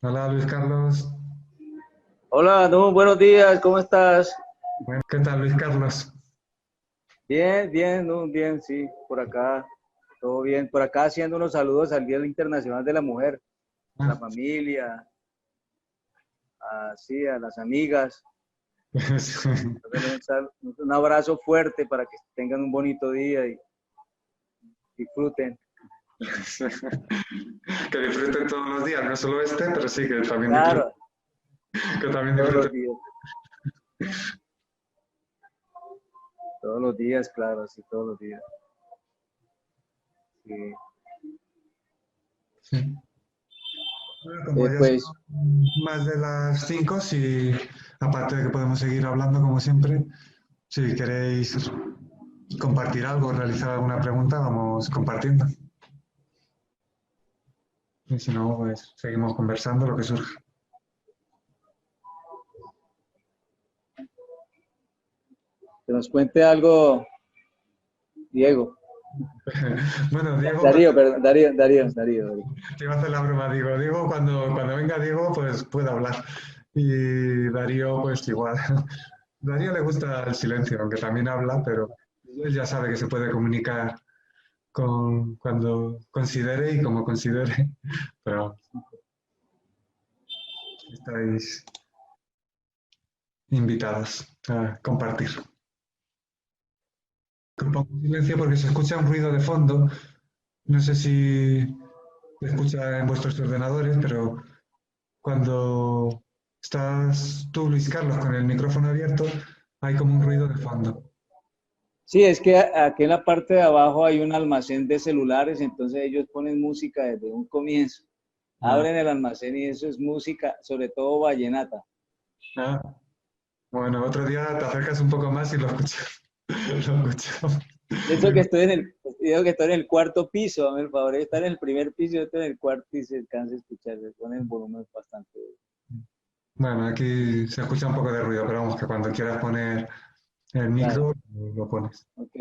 Hola Luis Carlos. Hola, no, buenos días, ¿cómo estás? Bueno, ¿qué tal Luis Carlos? Bien, bien, no, bien, sí, por acá, todo bien. Por acá haciendo unos saludos al Día Internacional de la Mujer, a la Ah, familia, sí, a las amigas. Dándole un abrazo fuerte para que tengan un bonito día y disfruten. que disfruten todos los días, no solo este, pero sí que también disfruten, Claro, que también todos disfruten. los días, todos los días, claro, sí, todos los días. Sí. Sí. Bueno, como ya son Pues, más de las 5, si aparte de que podemos seguir hablando como siempre, si queréis compartir algo, realizar alguna pregunta, vamos compartiendo. Y si no, pues seguimos conversando lo que surja. que nos cuente algo, Diego. Bueno, Diego, Darío, perdón, Darío. te iba a hacer la broma, Diego, cuando venga Diego, pues puede hablar. Y Darío, pues igual. Darío le gusta el silencio, aunque también habla, pero él ya sabe que se puede comunicar cuando considere y como considere. Pero estáis invitados a compartir. Pongo silencio porque se escucha un ruido de fondo. No sé si se escucha en vuestros ordenadores, pero cuando estás tú, Luis Carlos, con el micrófono abierto, hay como un ruido de fondo. Sí, es que aquí en la parte de abajo hay un almacén de celulares, entonces ellos ponen música desde un comienzo. Ah, Abren el almacén y eso es música, sobre todo vallenata. ah. Bueno, otro día te acercas un poco más y lo escuchas. Lo escuchamos. Eso que digo que estoy en el cuarto piso, a el favor de estar en el primer piso, yo estoy en el cuarto y se alcanza a escuchar, se pone el volumen bastante. Bueno, aquí se escucha un poco de ruido, pero vamos, que cuando quieras poner el Claro, micro, lo pones. ok.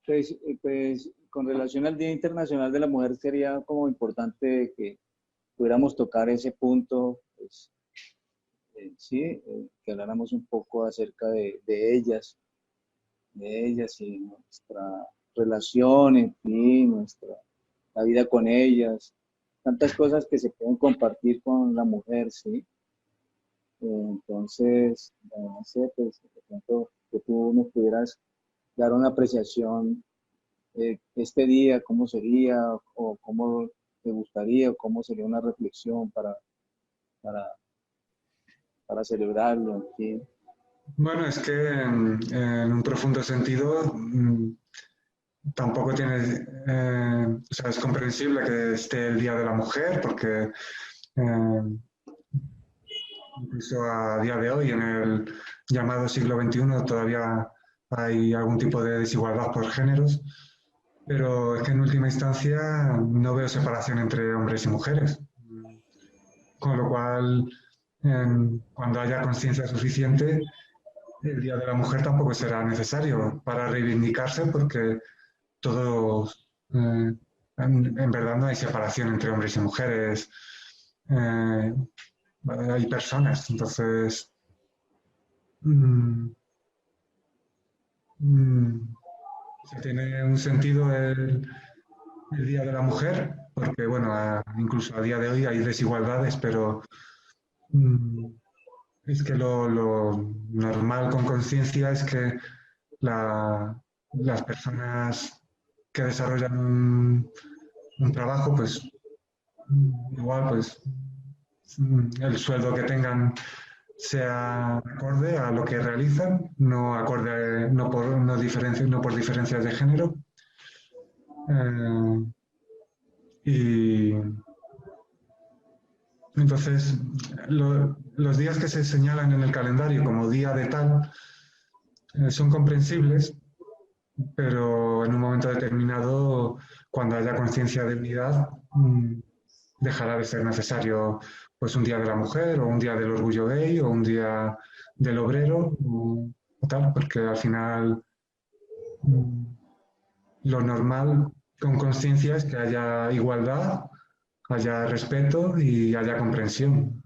Pues con relación al Día Internacional de la Mujer sería como importante que pudiéramos tocar ese punto, pues, sí, que habláramos un poco acerca de ellas y nuestra relación, en fin, la vida con ellas, tantas cosas que se pueden compartir con la mujer, ¿sí? Entonces, no sé, pues, de pronto que tú me pudieras dar una apreciación este día, cómo sería, o cómo te gustaría, o cómo sería una reflexión para, para celebrarlo, en fin. Bueno, es que en un profundo sentido tampoco tiene, o sea, es comprensible que esté el Día de la Mujer, porque incluso a día de hoy, en el llamado siglo XXI, todavía hay algún tipo de desigualdad por géneros, pero es que en última instancia no veo separación entre hombres y mujeres, con lo cual, cuando haya conciencia suficiente, el Día de la Mujer tampoco será necesario para reivindicarse, porque todos, en verdad no hay separación entre hombres y mujeres, eh, hay personas, entonces mm, mm, se tiene un sentido el Día de la Mujer, porque bueno, incluso a día de hoy hay desigualdades, pero mm, es que lo normal con conciencia es que las personas que desarrollan un trabajo, pues igual, pues el sueldo que tengan sea acorde a lo que realizan, no acorde, no por diferencias de género. Eh, y entonces, los días que se señalan en el calendario como día de tal son comprensibles, pero en un momento determinado, cuando haya conciencia de unidad, dejará de ser necesario pues un día de la mujer o un día del orgullo gay o un día del obrero. o tal, porque al final mm, lo normal con conciencia es que haya igualdad, haya respeto y haya comprensión.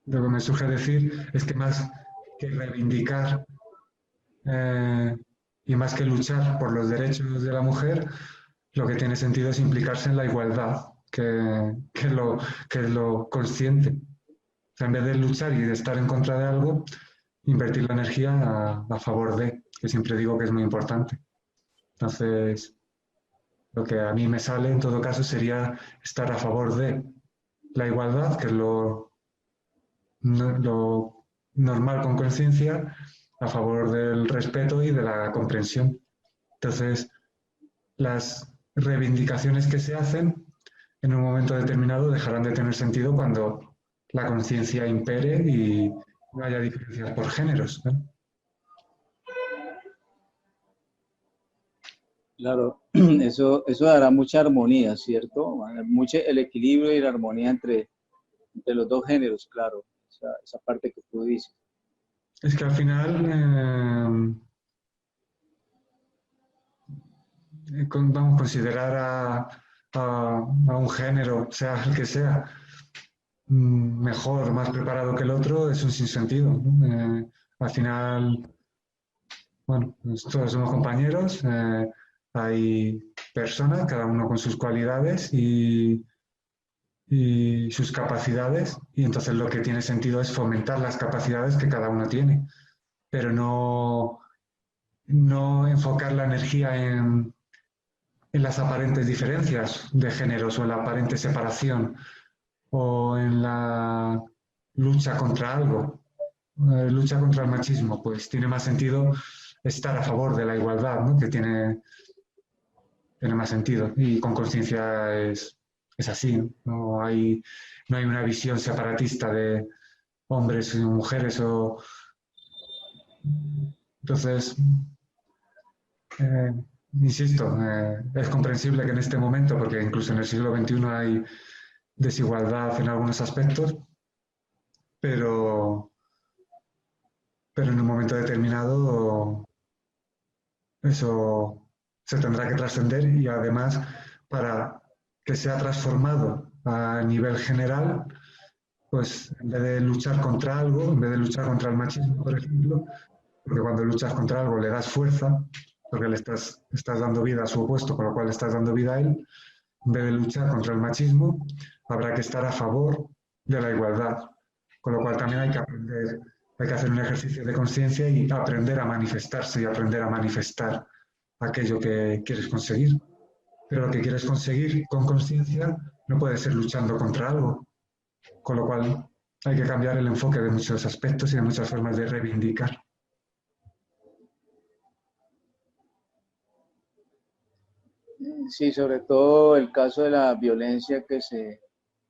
Lo que me surge decir es que más que reivindicar eh, y más que luchar por los derechos de la mujer, lo que tiene sentido es implicarse en la igualdad, que es lo consciente. O sea, en vez de luchar y de estar en contra de algo, invertir la energía a favor de, que siempre digo que es muy importante. Entonces, lo que a mí me sale en todo caso sería estar a favor de la igualdad, que es lo normal con conciencia, a favor del respeto y de la comprensión. Entonces, las reivindicaciones que se hacen en un momento determinado dejarán de tener sentido cuando la conciencia impere y no haya diferencias por géneros, ¿no? Claro, eso dará mucha armonía, ¿cierto? Mucho el equilibrio y la armonía entre los dos géneros, claro, esa parte que tú dices. Es que al final vamos a considerar a un género, sea el que sea, mejor o más preparado que el otro, es un sinsentido, ¿no? Al final, bueno, pues todos somos compañeros, hay personas, cada uno con sus cualidades y sus capacidades, y entonces lo que tiene sentido es fomentar las capacidades que cada uno tiene, pero no enfocar la energía en las aparentes diferencias de géneros o en la aparente separación o en la lucha contra algo, lucha contra el machismo, pues tiene más sentido estar a favor de la igualdad, ¿no? Que tiene más sentido y con conciencia es así, ¿no? No hay una visión separatista de hombres y mujeres o entonces eh, insisto, es comprensible que en este momento, porque incluso en el siglo XXI hay desigualdad en algunos aspectos, pero, pero en un momento determinado eso se tendrá que trascender y además para que sea transformado a nivel general, pues en vez de luchar contra algo, en vez de luchar contra el machismo, por ejemplo, porque cuando luchas contra algo le das fuerza, porque estás dando vida a su opuesto, con lo cual le estás dando vida a él, en vez de luchar contra el machismo, habrá que estar a favor de la igualdad, con lo cual también hay que aprender, hay que hacer un ejercicio de conciencia y aprender a manifestarse y aprender a manifestar aquello que quieres conseguir. Pero lo que quieres conseguir con conciencia no puede ser luchando contra algo, con lo cual hay que cambiar el enfoque de muchos aspectos y de muchas formas de reivindicar. Sí, sobre todo el caso de la violencia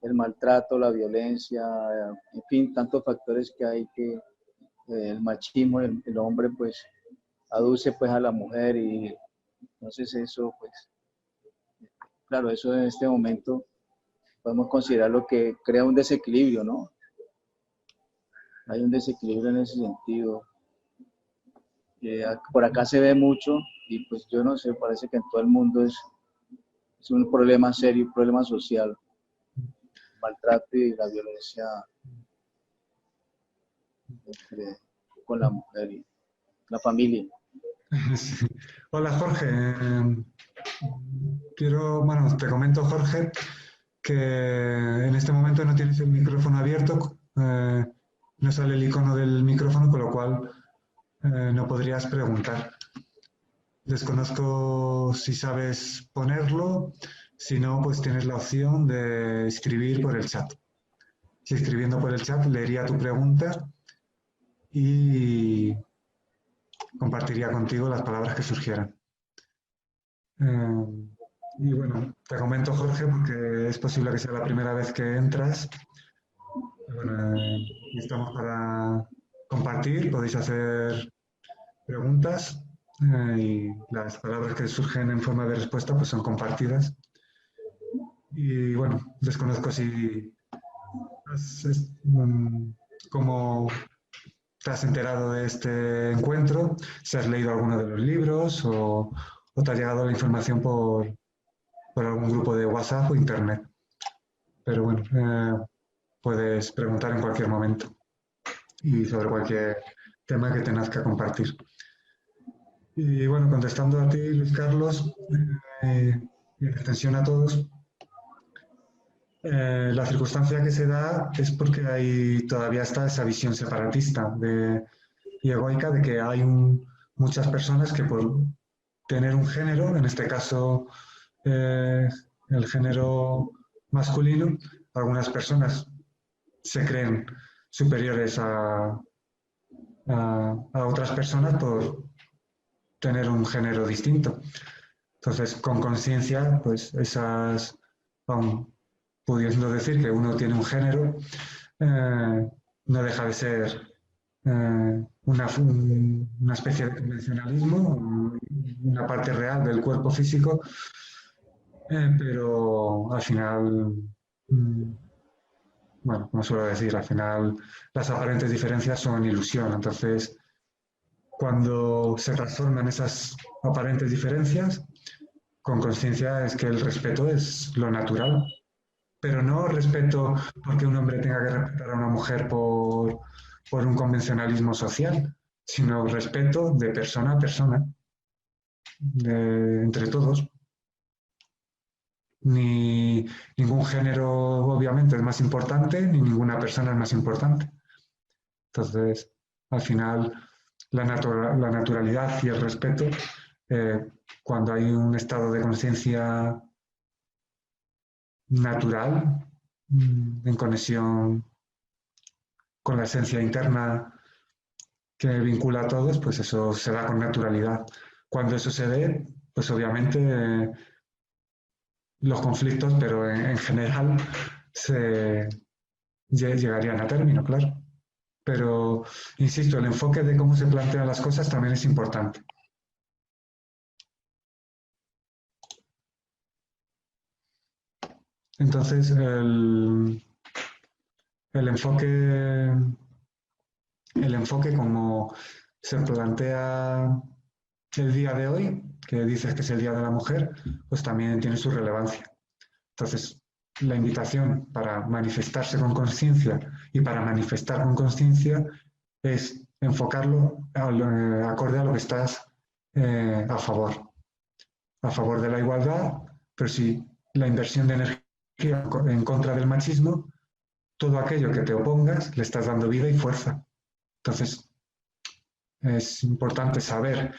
el maltrato, la violencia, en fin, tantos factores que hay que el machismo, el hombre pues aduce pues a la mujer y entonces eso pues, claro, eso en este momento podemos considerar lo que crea un desequilibrio, ¿no? Hay un desequilibrio en ese sentido. Por acá se ve mucho y pues yo no sé, parece que en todo el mundo es un problema serio, un problema social, el maltrato y la violencia entre, con la mujer y la familia. Sí. Hola Jorge, bueno, te comento Jorge que en este momento no tienes el micrófono abierto, no sale el icono del micrófono, con lo cual no podrías preguntar. Desconozco si sabes ponerlo, si no, pues tienes la opción de escribir por el chat. Si escribiendo por el chat leería tu pregunta y compartiría contigo las palabras que surgieran. Y bueno, te comento Jorge porque es posible que sea la primera vez que entras. Bueno, y estamos para compartir, podéis hacer preguntas y las palabras que surgen en forma de respuesta pues son compartidas. Y bueno, desconozco si has, como te has enterado de este encuentro, si has leído alguno de los libros o te ha llegado la información por algún grupo de WhatsApp o Internet. Pero bueno, puedes preguntar en cualquier momento y sobre cualquier tema que tengas que compartir. Y bueno, contestando a ti, Luis Carlos, y en extensión a todos, la circunstancia que se da es porque hay todavía está esa visión separatista y egoica de que hay muchas personas que por tener un género, en este caso eh, el género masculino, algunas personas se creen superiores a otras personas por tener un género distinto. Entonces, con conciencia, pues esas, aun pudiendo decir que uno tiene un género, no deja de ser una especie de convencionalismo, una parte real del cuerpo físico, pero al final, mm, bueno, como suelo decir, al final las aparentes diferencias son ilusión. Entonces, cuando se transforman esas aparentes diferencias, con conciencia es que el respeto es lo natural, pero no respeto porque un hombre tenga que respetar a una mujer por un convencionalismo social, sino respeto de persona a persona, entre todos. Ni ningún género obviamente es más importante, ni ninguna persona es más importante. Entonces, al final, la naturalidad y el respeto, cuando hay un estado de conciencia natural, en conexión con la esencia interna que vincula a todos, pues eso se da con naturalidad. Cuando eso se dé, pues obviamente los conflictos, pero en general se llegarían a término, claro. Pero, insisto, el enfoque de cómo se plantean las cosas también es importante. Entonces, el enfoque, el enfoque como se plantea el día de hoy, que dices que es el Día de la Mujer, pues también tiene su relevancia. Entonces, la invitación para manifestarse con conciencia y para manifestar con conciencia es enfocarlo acorde a lo que estás a favor de la igualdad, pero si la inversión de energía en contra del machismo, todo aquello que te opongas le estás dando vida y fuerza. Entonces, es importante saber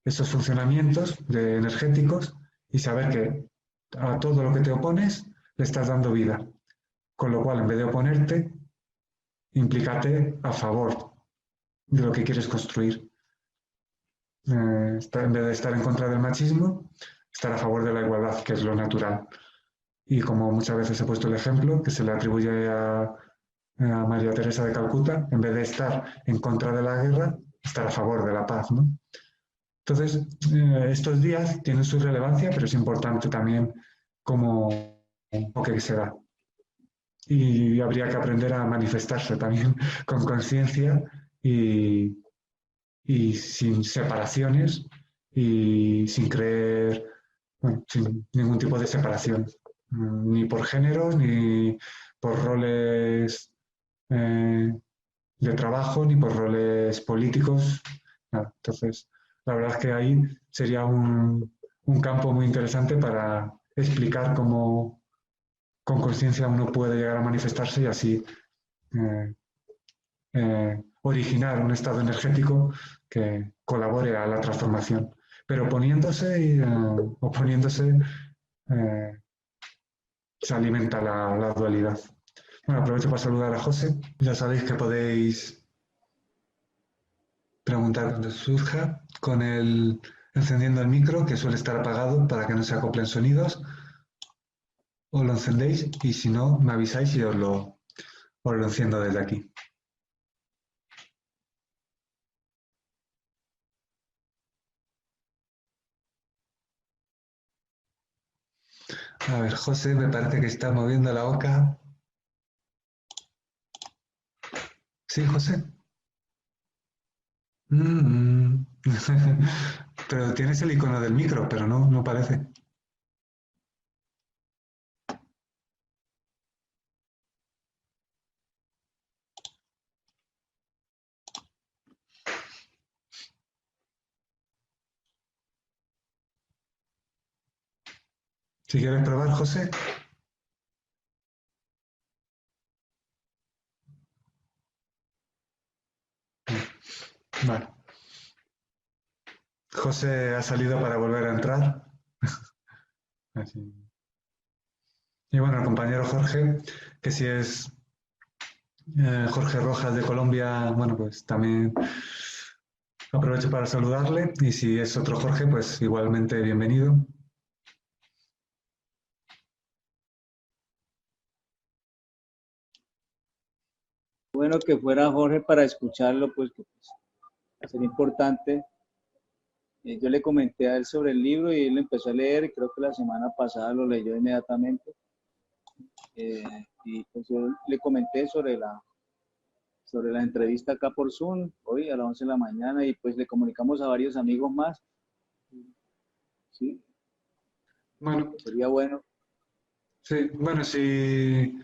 esos funcionamientos energéticos y saber que a todo lo que te opones le estás dando vida. Con lo cual, en vez de oponerte, implícate a favor de lo que quieres construir. En vez de estar en contra del machismo, estar a favor de la igualdad, que es lo natural. Y como muchas veces he puesto el ejemplo, que se le atribuye a María Teresa de Calcuta, en vez de estar en contra de la guerra, estar a favor de la paz, ¿no? Entonces, estos días tienen su relevancia, pero es importante también cómo que se da. Y habría que aprender a manifestarse también con conciencia y sin separaciones y sin creer, bueno, sin ningún tipo de separación, ni por géneros, ni por roles de trabajo, ni por roles políticos. Nada. Entonces, la verdad es que ahí sería un campo muy interesante para explicar cómo con conciencia uno puede llegar a manifestarse y así eh, originar un estado energético que colabore a la transformación. Pero oponiéndose se alimenta la dualidad. Bueno, aprovecho para saludar a José. Ya sabéis que podéis preguntar cuando surja con encendiendo el micro, que suele estar apagado para que no se acoplen sonidos, o lo encendéis y si no, me avisáis y os lo enciendo desde aquí. A ver, José me parece que está moviendo la boca. ¿Sí, José? Mm. Pero tienes el icono del micro, pero no, no parece. Si quieres probar, José. Vale. José ha salido para volver a entrar. Así. Y bueno, el compañero Jorge, que si es Jorge Rojas de Colombia, bueno, pues también aprovecho para saludarle. Y si es otro Jorge, pues igualmente bienvenido. Bueno que fuera Jorge para escucharlo, pues que sería importante. Yo le comenté a él sobre el libro y él empezó a leer, y creo que la semana pasada lo leyó inmediatamente. Y pues yo le comenté sobre la entrevista acá por Zoom, hoy a las 11 de la mañana, y pues le comunicamos a varios amigos más, ¿sí? Bueno, Sería bueno. sí, bueno, si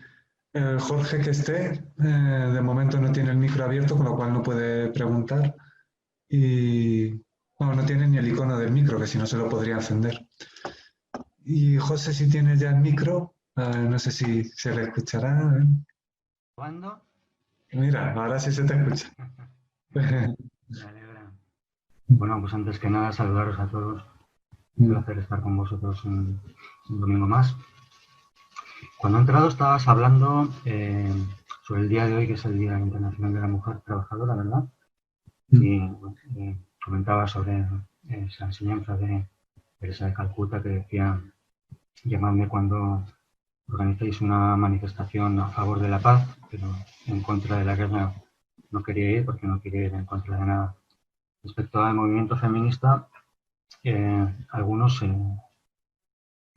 el Jorge que esté, de momento no tiene el micro abierto, con lo cual no puede preguntar. Y bueno, no tiene ni el icono del micro, que si no se lo podría encender. Y José, si tiene ya el micro, no sé si se le escuchará. ¿Cuándo? Mira, ahora sí se te escucha. Me alegra. Bueno, pues antes que nada saludaros a todos. Un placer estar con vosotros un domingo más. Cuando he entrado estabas hablando sobre el día de hoy, que es el Día Internacional de la Mujer Trabajadora, ¿verdad? Y bueno, comentabas sobre esa enseñanza de Teresa de Calcuta que decía, llamadme cuando organicéis una manifestación a favor de la paz, pero en contra de la guerra no quería ir porque no quería ir en contra de nada. Respecto al movimiento feminista, algunos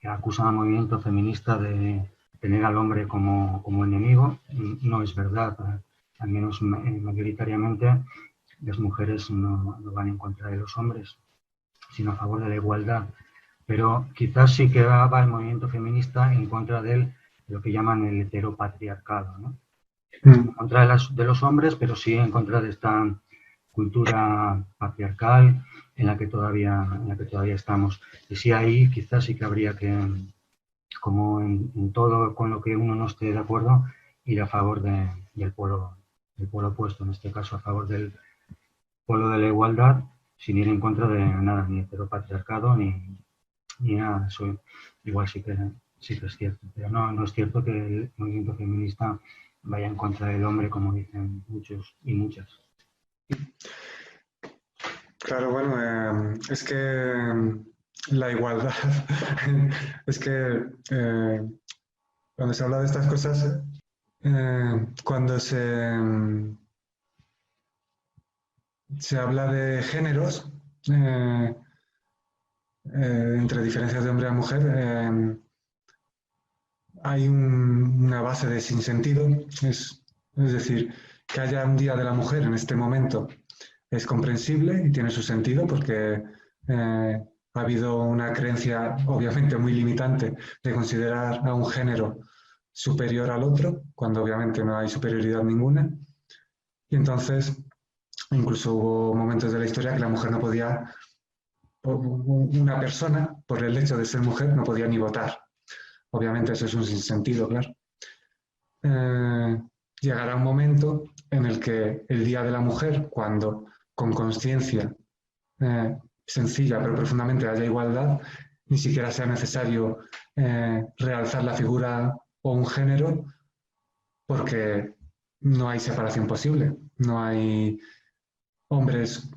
acusan al movimiento feminista de tener al hombre como enemigo. No es verdad. Al menos mayoritariamente las mujeres no van en contra de los hombres, sino a favor de la igualdad. Pero quizás sí que va el movimiento feminista en contra de lo que llaman el heteropatriarcado, ¿no? En contra de los hombres, pero sí en contra de esta cultura patriarcal en la que todavía estamos. Y sí, ahí quizás sí que habría que, como en todo con lo que uno no esté de acuerdo, ir a favor del polo opuesto, en este caso a favor del polo de la igualdad, sin ir en contra de nada, ni heteropatriarcado, ni nada. Eso igual sí que es cierto. Pero no es cierto que el movimiento feminista vaya en contra del hombre, como dicen muchos y muchas. Claro, bueno, es que la igualdad, es que cuando se habla de estas cosas, cuando se habla de géneros, eh, entre diferencias de hombre a mujer, hay una base de sinsentido, es decir, que haya un Día de la Mujer en este momento es comprensible y tiene su sentido porque ha habido una creencia obviamente muy limitante de considerar a un género superior al otro, cuando obviamente no hay superioridad ninguna. Y entonces incluso hubo momentos de la historia que la mujer no podía, una persona, por el hecho de ser mujer, no podía ni votar. Obviamente eso es un sinsentido, claro. Llegará un momento en el que el Día de la Mujer, cuando con conciencia sencilla pero profundamente haya igualdad, ni siquiera sea necesario realzar la figura o un género porque no hay separación posible, no hay hombres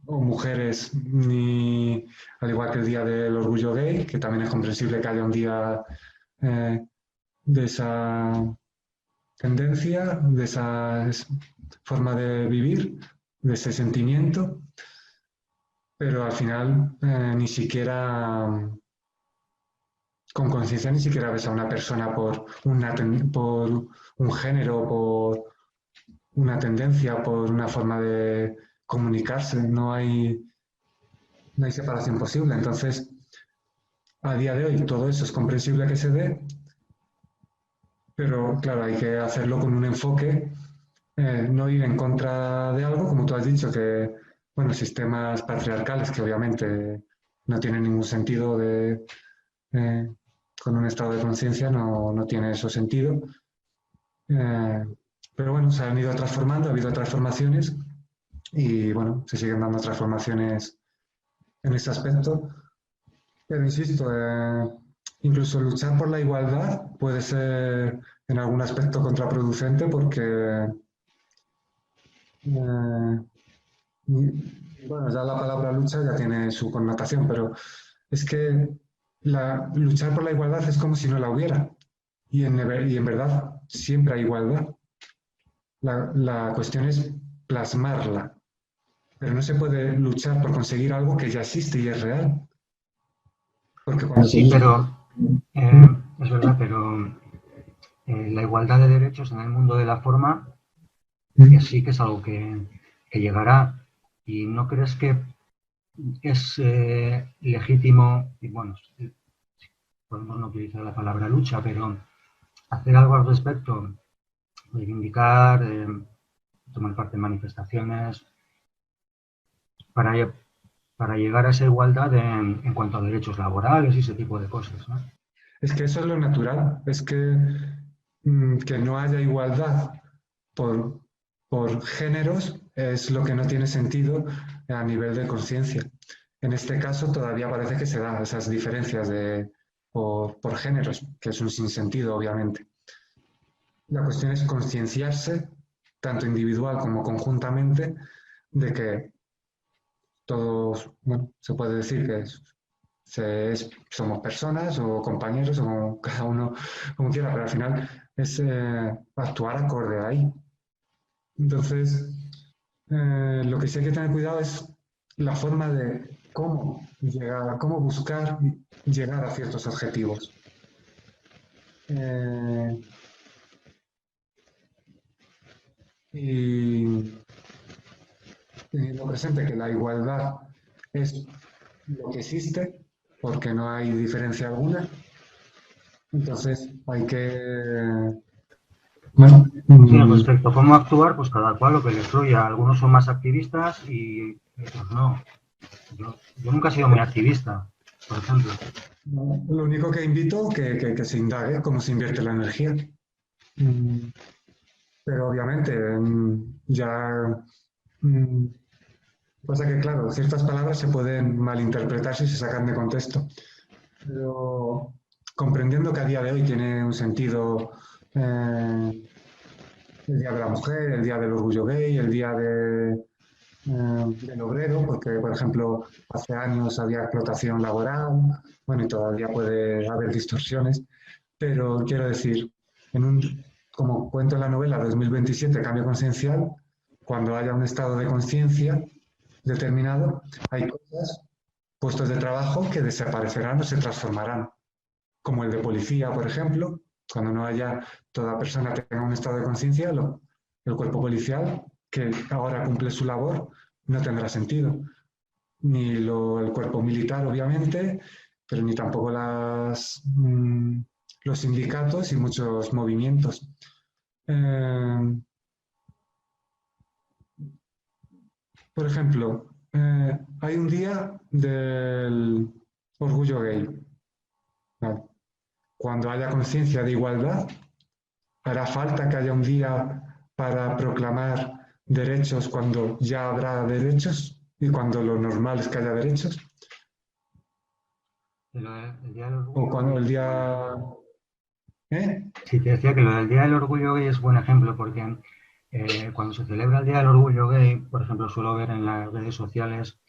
o mujeres, ni al igual que el Día del Orgullo Gay, que también es comprensible que haya un día de esa tendencia, de esa forma de vivir, de ese sentimiento, pero al final ni siquiera con conciencia ni siquiera ves a una persona por un género, por una tendencia, por una forma de comunicarse, no hay separación posible. Entonces, a día de hoy todo eso es comprensible que se dé, pero claro, hay que hacerlo con un enfoque, no ir en contra de algo, como tú has dicho, que, bueno, sistemas patriarcales que obviamente no tienen ningún sentido eh, con un estado de conciencia, no tiene eso sentido. Pero bueno, se han ido transformando, ha habido transformaciones y bueno, se siguen dando transformaciones en ese aspecto. Pero insisto, incluso luchar por la igualdad puede ser en algún aspecto contraproducente porque, bueno, ya la palabra lucha ya tiene su connotación, pero es que luchar por la igualdad es como si no la hubiera. Y en verdad siempre hay igualdad. La cuestión es plasmarla, pero no se puede luchar por conseguir algo que ya existe y es real. Porque cuando Sí, pero es verdad, pero la igualdad de derechos en el mundo de la forma que sí que es algo que llegará. ¿Y no crees que es legítimo, y bueno, podemos no utilizar la palabra lucha, pero hacer algo al respecto, reivindicar, tomar parte en manifestaciones, para, para llegar a esa igualdad en cuanto a derechos laborales y ese tipo de cosas, ¿no? Es que eso es lo natural, es que no haya igualdad por, por géneros es lo que no tiene sentido a nivel de conciencia. En este caso todavía parece que se dan esas diferencias por géneros, que es un sinsentido, obviamente. La cuestión es concienciarse, tanto individual como conjuntamente, de que todos, bueno, se puede decir que somos personas o compañeros o como cada uno como quiera, pero al final es actuar acorde ahí. Entonces, lo que sí hay que tener cuidado es la forma de cómo llegar, cómo buscar llegar a ciertos objetivos. Eh, y teniendo presente que la igualdad es lo que existe, porque no hay diferencia alguna, entonces hay que... Bueno, Sí, respecto a cómo actuar, pues cada cual lo que le fluya. Algunos son más activistas y otros no. Yo nunca he sido muy activista, por ejemplo. lo único que invito que se indague cómo se invierte la energía. Mm, Pero obviamente ya pasa que, claro, ciertas palabras se pueden malinterpretar si se sacan de contexto. Pero comprendiendo que a día de hoy tiene un sentido el Día de la Mujer, el Día del Orgullo Gay, el Día del Obrero, porque, por ejemplo, hace años había explotación laboral, bueno, y todavía puede haber distorsiones, pero quiero decir, como cuento en la novela 2027, Cambio Consciencial, cuando haya un estado de conciencia determinado, hay cosas, puestos de trabajo que desaparecerán o se transformarán, como el de policía, por ejemplo, cuando no haya toda persona tenga un estado de conciencia, el cuerpo policial, que ahora cumple su labor, no tendrá sentido. Ni el cuerpo militar, obviamente, pero ni tampoco los sindicatos y muchos movimientos. Por ejemplo, hay un día del orgullo gay. ¿Vale? Cuando haya conciencia de igualdad, hará falta que haya un día para proclamar derechos cuando ya habrá derechos y cuando lo normal es que haya derechos. El Día del O Orgullo cuando Gay el es día... buen ejemplo. ¿Eh? Sí, te decía que lo del Día del Orgullo Gay es buen ejemplo porque cuando se celebra el Día del Orgullo Gay, por ejemplo, suelo ver en las redes sociales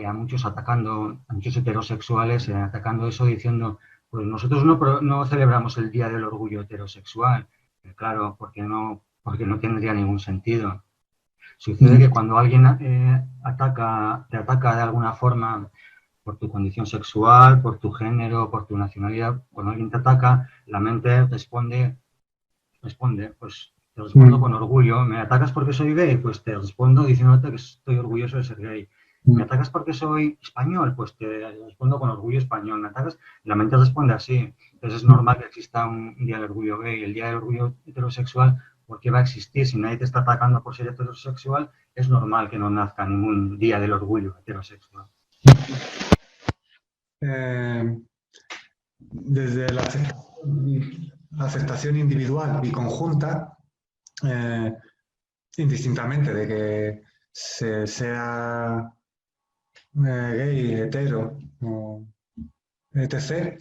a muchos atacando, a muchos heterosexuales atacando eso diciendo, pues nosotros no celebramos el Día del Orgullo Heterosexual. Claro, porque no tendría ningún sentido. Sucede que cuando alguien te ataca de alguna forma por tu condición sexual, por tu género, por tu nacionalidad, cuando alguien te ataca, la mente responde, pues Te respondo con orgullo. ¿Me atacas porque soy gay? Pues te respondo diciéndote que estoy orgulloso de ser gay. ¿Me atacas porque soy español? Pues te respondo con orgullo español. ¿Me atacas? La mente responde así. Entonces es normal que exista un día del orgullo gay. El día del orgullo heterosexual, ¿por qué va a existir? Si nadie te está atacando por ser heterosexual, es normal que no nazca ningún día del orgullo heterosexual. Desde la aceptación individual y conjunta, indistintamente de que sea gay, hetero, o etc.,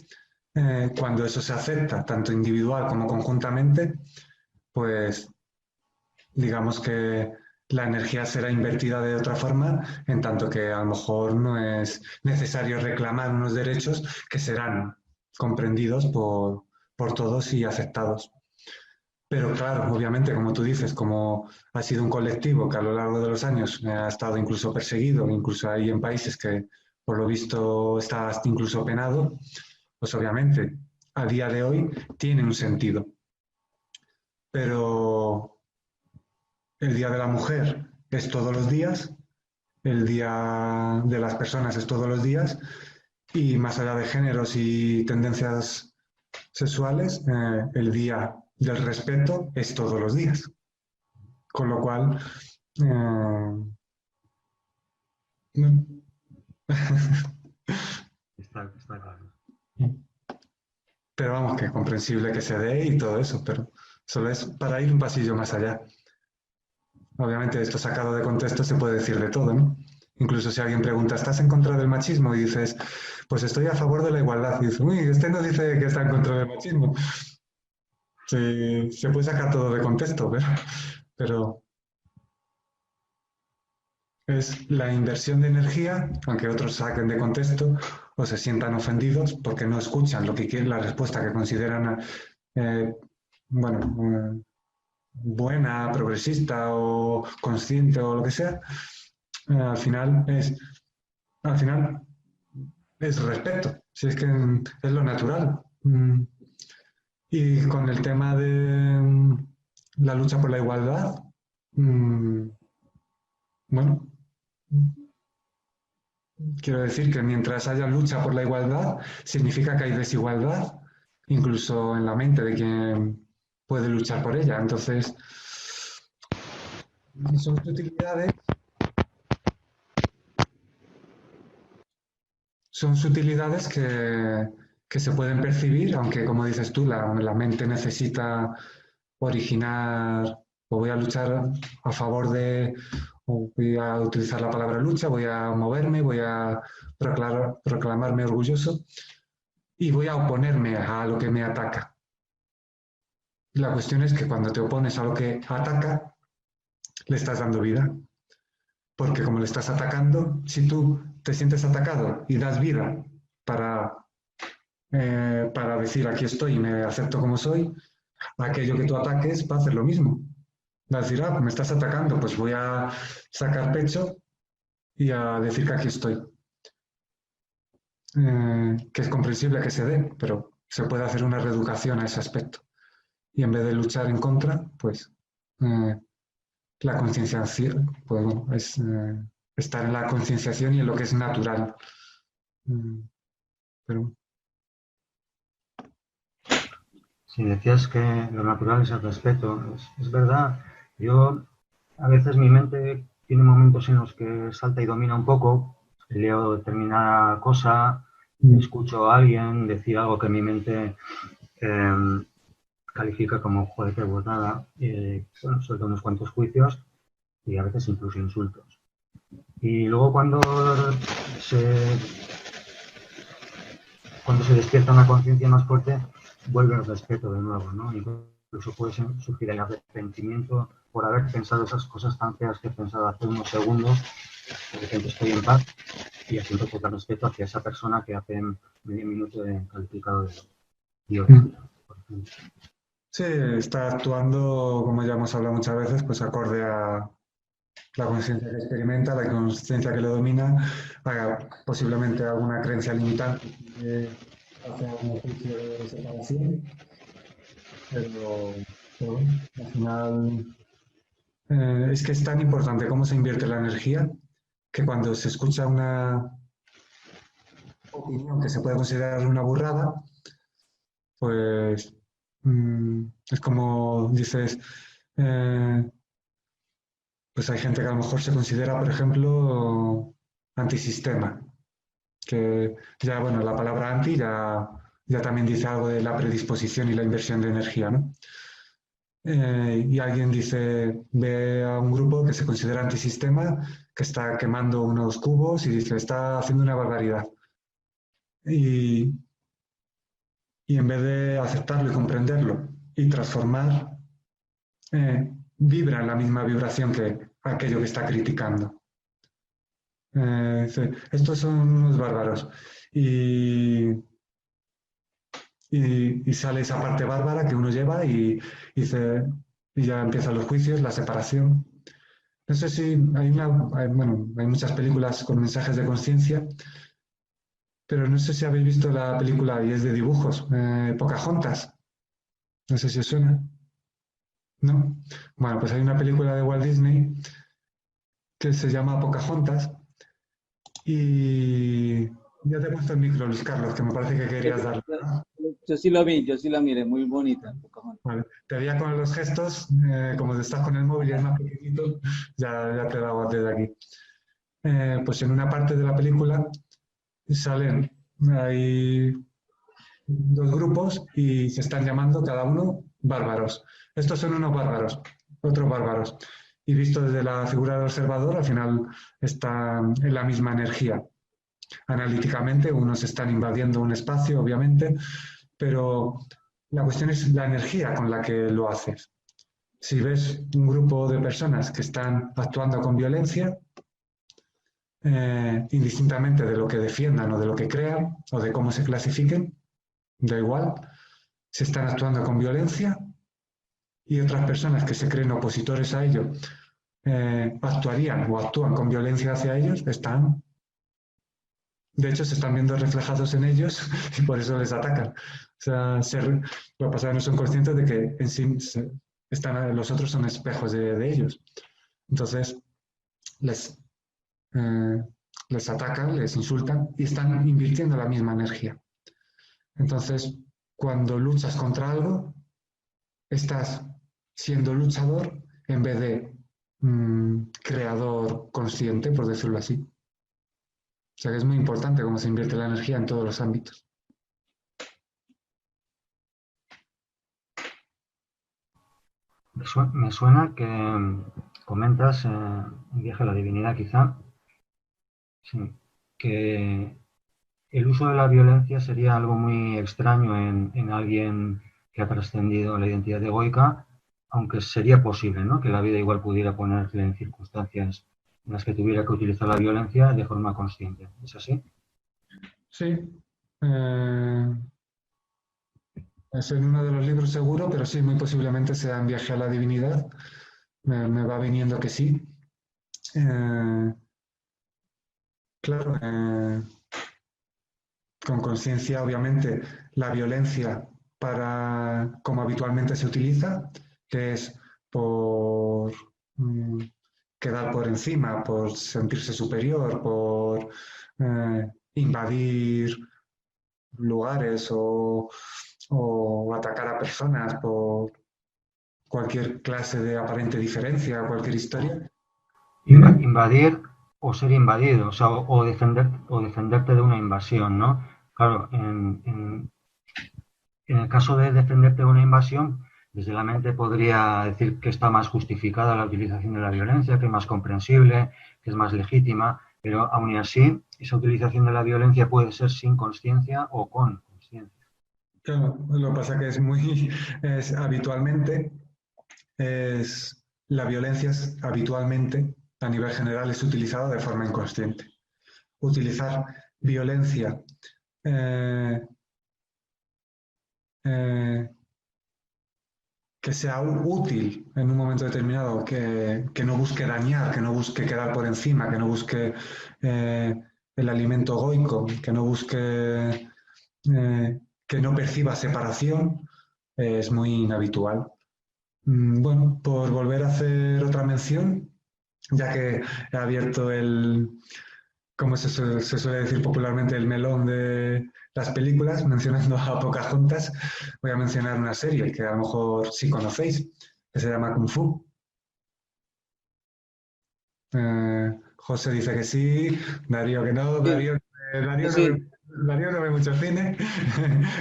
cuando eso se acepta tanto individual como conjuntamente, pues digamos que la energía será invertida de otra forma, en tanto que a lo mejor no es necesario reclamar unos derechos que serán comprendidos por todos y aceptados. Pero claro, obviamente, como tú dices, como ha sido un colectivo que a lo largo de los años ha estado incluso perseguido, incluso hay en países que por lo visto está hasta incluso penado, pues obviamente a día de hoy tiene un sentido. Pero el Día de la Mujer es todos los días, el Día de las Personas es todos los días, y más allá de géneros y tendencias sexuales, el Día del Respeto es todos los días. Con lo cual, no. Está claro. Pero vamos, que es comprensible que se dé y todo eso, pero solo es para ir un pasillo más allá. Obviamente esto sacado de contexto se puede decir de todo, ¿no? Incluso si alguien pregunta, ¿estás en contra del machismo? Y dices, pues estoy a favor de la igualdad. Y dices, uy, este no dice que está en contra del machismo. Se puede sacar todo de contexto, pero es la inversión de energía, aunque otros saquen de contexto o se sientan ofendidos porque no escuchan lo que quieren, la respuesta que consideran, buena, progresista o consciente o lo que sea. Al final es respeto, si es que es lo natural. Y con el tema de la lucha por la igualdad, bueno, quiero decir que mientras haya lucha por la igualdad, significa que hay desigualdad, incluso en la mente de quien puede luchar por ella. Entonces, son sutilidades que se pueden percibir, aunque como dices tú, la mente necesita originar o voy a luchar a favor de, o voy a utilizar la palabra lucha, voy a moverme, voy a proclamarme orgulloso y voy a oponerme a lo que me ataca. La cuestión es que cuando te opones a lo que ataca, le estás dando vida. Porque como le estás atacando, si tú te sientes atacado y das vida para decir aquí estoy y me acepto como soy, aquello que tú ataques va a hacer lo mismo. Va a decir, me estás atacando, pues voy a sacar pecho y a decir que aquí estoy. Que es comprensible que se dé, pero se puede hacer una reeducación a ese aspecto. Y en vez de luchar en contra, pues la concienciación, pues bueno, es estar en la concienciación y en lo que es natural. Pero Si decías que lo natural es el respeto, es verdad. Yo, a veces mi mente tiene momentos en los que salta y domina un poco, leo determinada cosa, escucho a alguien decir algo que mi mente califica como joder, qué botada, bueno, suelto unos cuantos juicios y a veces incluso insultos. Y luego cuando se despierta una conciencia más fuerte, vuelve el respeto de nuevo, ¿no? Incluso puede surgir el arrepentimiento por haber pensado esas cosas tan feas que he pensado hace unos segundos. De repente estoy en paz y haciendo total respeto hacia esa persona que hace medio minuto he calificado de violenta, por ejemplo. Sí, está actuando, como ya hemos hablado muchas veces, pues acorde a la conciencia que experimenta, la conciencia que le domina, posiblemente alguna creencia limitante hace algún juicio de separación, pero Pero al final es que es tan importante cómo se invierte la energía que cuando se escucha una opinión que se puede considerar una burrada, pues es como dices, eh, pues hay gente que a lo mejor se considera, por ejemplo, antisistema, que ya, bueno, la palabra anti ya también dice algo de la predisposición y la inversión de energía, ¿no? Y alguien dice, ve a un grupo que se considera antisistema, que está quemando unos cubos y dice, está haciendo una barbaridad. Y, y en vez de aceptarlo y comprenderlo y transformar, vibra en la misma vibración que aquello que está criticando. Estos son unos bárbaros. Y, y sale esa parte bárbara que uno lleva dice, y ya empiezan los juicios, la separación. No sé si hay muchas películas con mensajes de conciencia, pero no sé si habéis visto la película y es de dibujos, Pocahontas. No sé si os suena. ¿No? Bueno, pues hay una película de Walt Disney que se llama Pocahontas y ya te he puesto el micro, Luis Carlos, que me parece que querías darle, ¿no? Yo sí lo vi, yo sí la miré, muy bonita. Vale. Te veía con los gestos, como estás con el móvil y es más pequeñito, ya te he dado desde aquí. Pues en una parte de la película salen, hay dos grupos y se están llamando cada uno bárbaros. Estos son unos bárbaros, otros bárbaros. Y visto desde la figura del observador, al final están en la misma energía. Analíticamente, unos están invadiendo un espacio, obviamente, pero la cuestión es la energía con la que lo haces. Si ves un grupo de personas que están actuando con violencia, indistintamente de lo que defiendan o de lo que crean o de cómo se clasifiquen, da igual, se están actuando con violencia y otras personas que se creen opositores a ello actuarían o actúan con violencia hacia ellos, de hecho se están viendo reflejados en ellos y por eso les atacan. O sea, lo que pasa es que no son conscientes de que en sí los otros son espejos de ellos. Entonces les atacan, les insultan y están invirtiendo la misma energía. Entonces, cuando luchas contra algo, estás siendo luchador en vez de creador consciente, por decirlo así. O sea que es muy importante cómo se invierte la energía en todos los ámbitos. Me suena que comentas un viaje a la divinidad, quizá, sí, que el uso de la violencia sería algo muy extraño en alguien que ha trascendido la identidad egoica, aunque sería posible, ¿no?, que la vida igual pudiera ponerle en circunstancias en las que tuviera que utilizar la violencia de forma consciente. ¿Es así? Sí. Es en uno de los libros seguro, pero sí, muy posiblemente sea en Viaje a la Divinidad. Me va viniendo que sí. Claro, con conciencia, obviamente, la violencia como habitualmente se utiliza, que es por quedar por encima, por sentirse superior, por invadir lugares o atacar a personas por cualquier clase de aparente diferencia, cualquier historia. Invadir o ser invadido, o sea, o defenderte de una invasión, ¿no? Claro, en el caso de defenderte de una invasión, desde la mente podría decir que está más justificada la utilización de la violencia, que es más comprensible, que es más legítima, pero aún así, esa utilización de la violencia puede ser sin conciencia o con conciencia. Claro, lo que pasa que la violencia habitualmente, a nivel general, es utilizada de forma inconsciente. Utilizar violencia que sea útil en un momento determinado, que no busque dañar, que no busque quedar por encima, que no busque el alimento egoico, que no busque, que no perciba separación, es muy inhabitual. Bueno, por volver a hacer otra mención, ya que he abierto como se suele decir popularmente, el melón de las películas, mencionando a Pocahontas, voy a mencionar una serie que a lo mejor sí conocéis, que se llama Kung Fu. José dice que sí, Darío que no, Sí, Darío no sí, ve, Darío no ve mucho cine,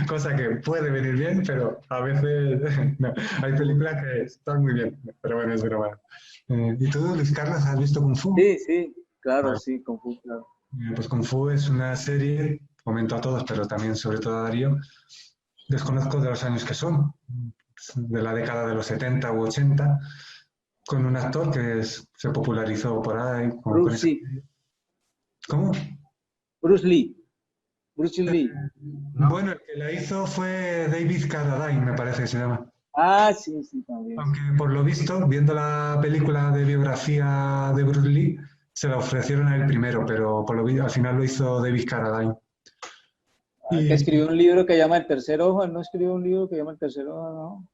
cosa que puede venir bien, pero a veces no. Hay películas que están muy bien, pero bueno, es broma. ¿Y tú, Luis Carlos, has visto Kung Fu? sí, sí, claro, Vale. sí, Kung Fu, claro. Pues Kung Fu es una serie, comento a todos, pero también sobre todo a Darío, desconozco de los años que son, de la década de los 70 u 80, con un actor que se popularizó por ahí, como con Bruce esa... Lee, ¿Cómo? Bruce Lee, Bruce Lee. ¿No? Bueno, el que la hizo fue David Carradine, me parece que se llama. Ah, sí, sí, también. Aunque por lo visto, viendo la película de biografía de Bruce Lee, se la ofrecieron a él primero, pero por lo visto al final lo hizo David Carradine. Ah, que Y escribió un libro que llama El Tercer Ojo, él no escribió un libro que llama El Tercer Ojo, ¿no?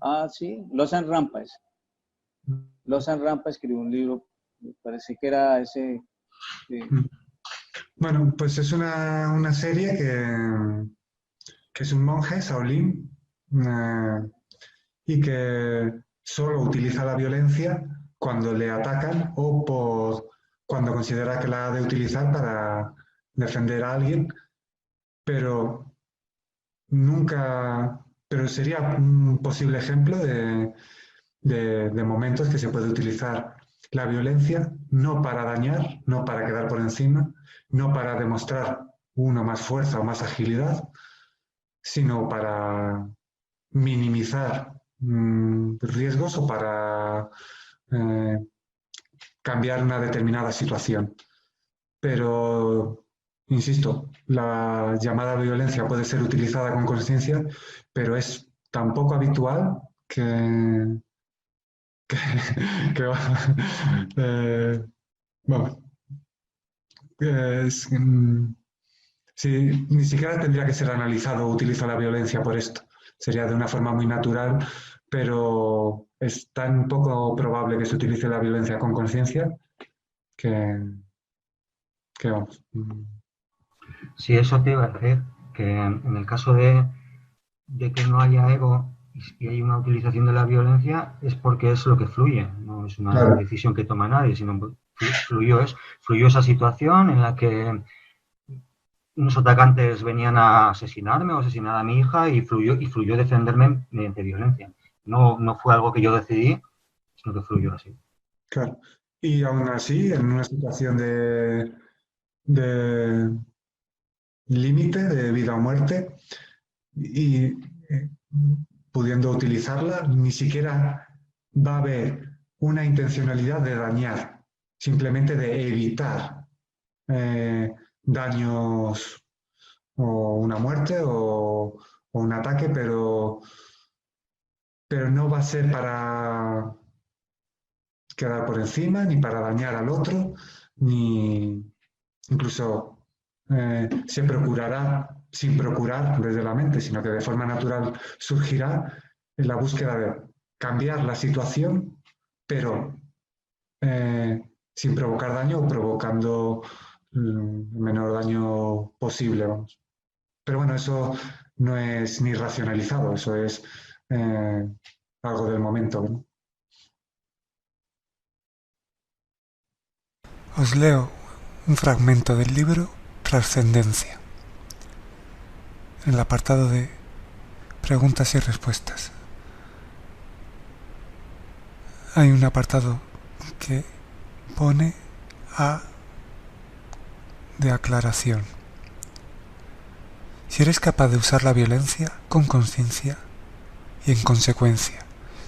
Ah, sí, Lawson Rampa. Lawson Rampa escribió un libro, me parece que era ese. Sí. bueno, pues es una serie que es un monje, Shaolin, y que solo utiliza la violencia cuando le atacan o cuando considera que la ha de utilizar para defender a alguien, pero nunca, pero sería un posible ejemplo de momentos que se puede utilizar la violencia no para dañar, no para quedar por encima, no para demostrar uno más fuerza o más agilidad, sino para minimizar riesgos o para eh, cambiar una determinada situación. Pero, insisto, la llamada violencia puede ser utilizada con conciencia, pero es tan poco habitual que, que bueno, es, sí, ni siquiera tendría que ser analizado o utilizar la violencia por esto. Sería de una forma muy natural, pero es tan poco probable que se utilice la violencia con conciencia que, que vamos. Sí, eso te iba a decir, que en el caso de que no haya ego y hay una utilización de la violencia, es porque es lo que fluye, no es una Claro. decisión que toma nadie, sino fluyó esa situación en la que unos atacantes venían a asesinarme o asesinar a mi hija y fluyó defenderme mediante violencia. No, no fue algo que yo decidí, sino que fluyó así. Claro. Y aún así, en una situación de límite, de vida o muerte, y pudiendo utilizarla, ni siquiera va a haber una intencionalidad de dañar, simplemente de evitar daños o una muerte o un ataque, pero no va a ser para quedar por encima, ni para dañar al otro, ni incluso se procurará sin procurar desde la mente, sino que de forma natural surgirá en la búsqueda de cambiar la situación, pero sin provocar daño o provocando el menor daño posible, vamos. Pero bueno, eso no es ni racionalizado, eso es algo del momento, ¿no? Os leo un fragmento del libro Trascendencia, en el apartado de preguntas y respuestas. Hay un apartado que pone A de aclaración. Si eres capaz de usar la violencia con conciencia y en consecuencia,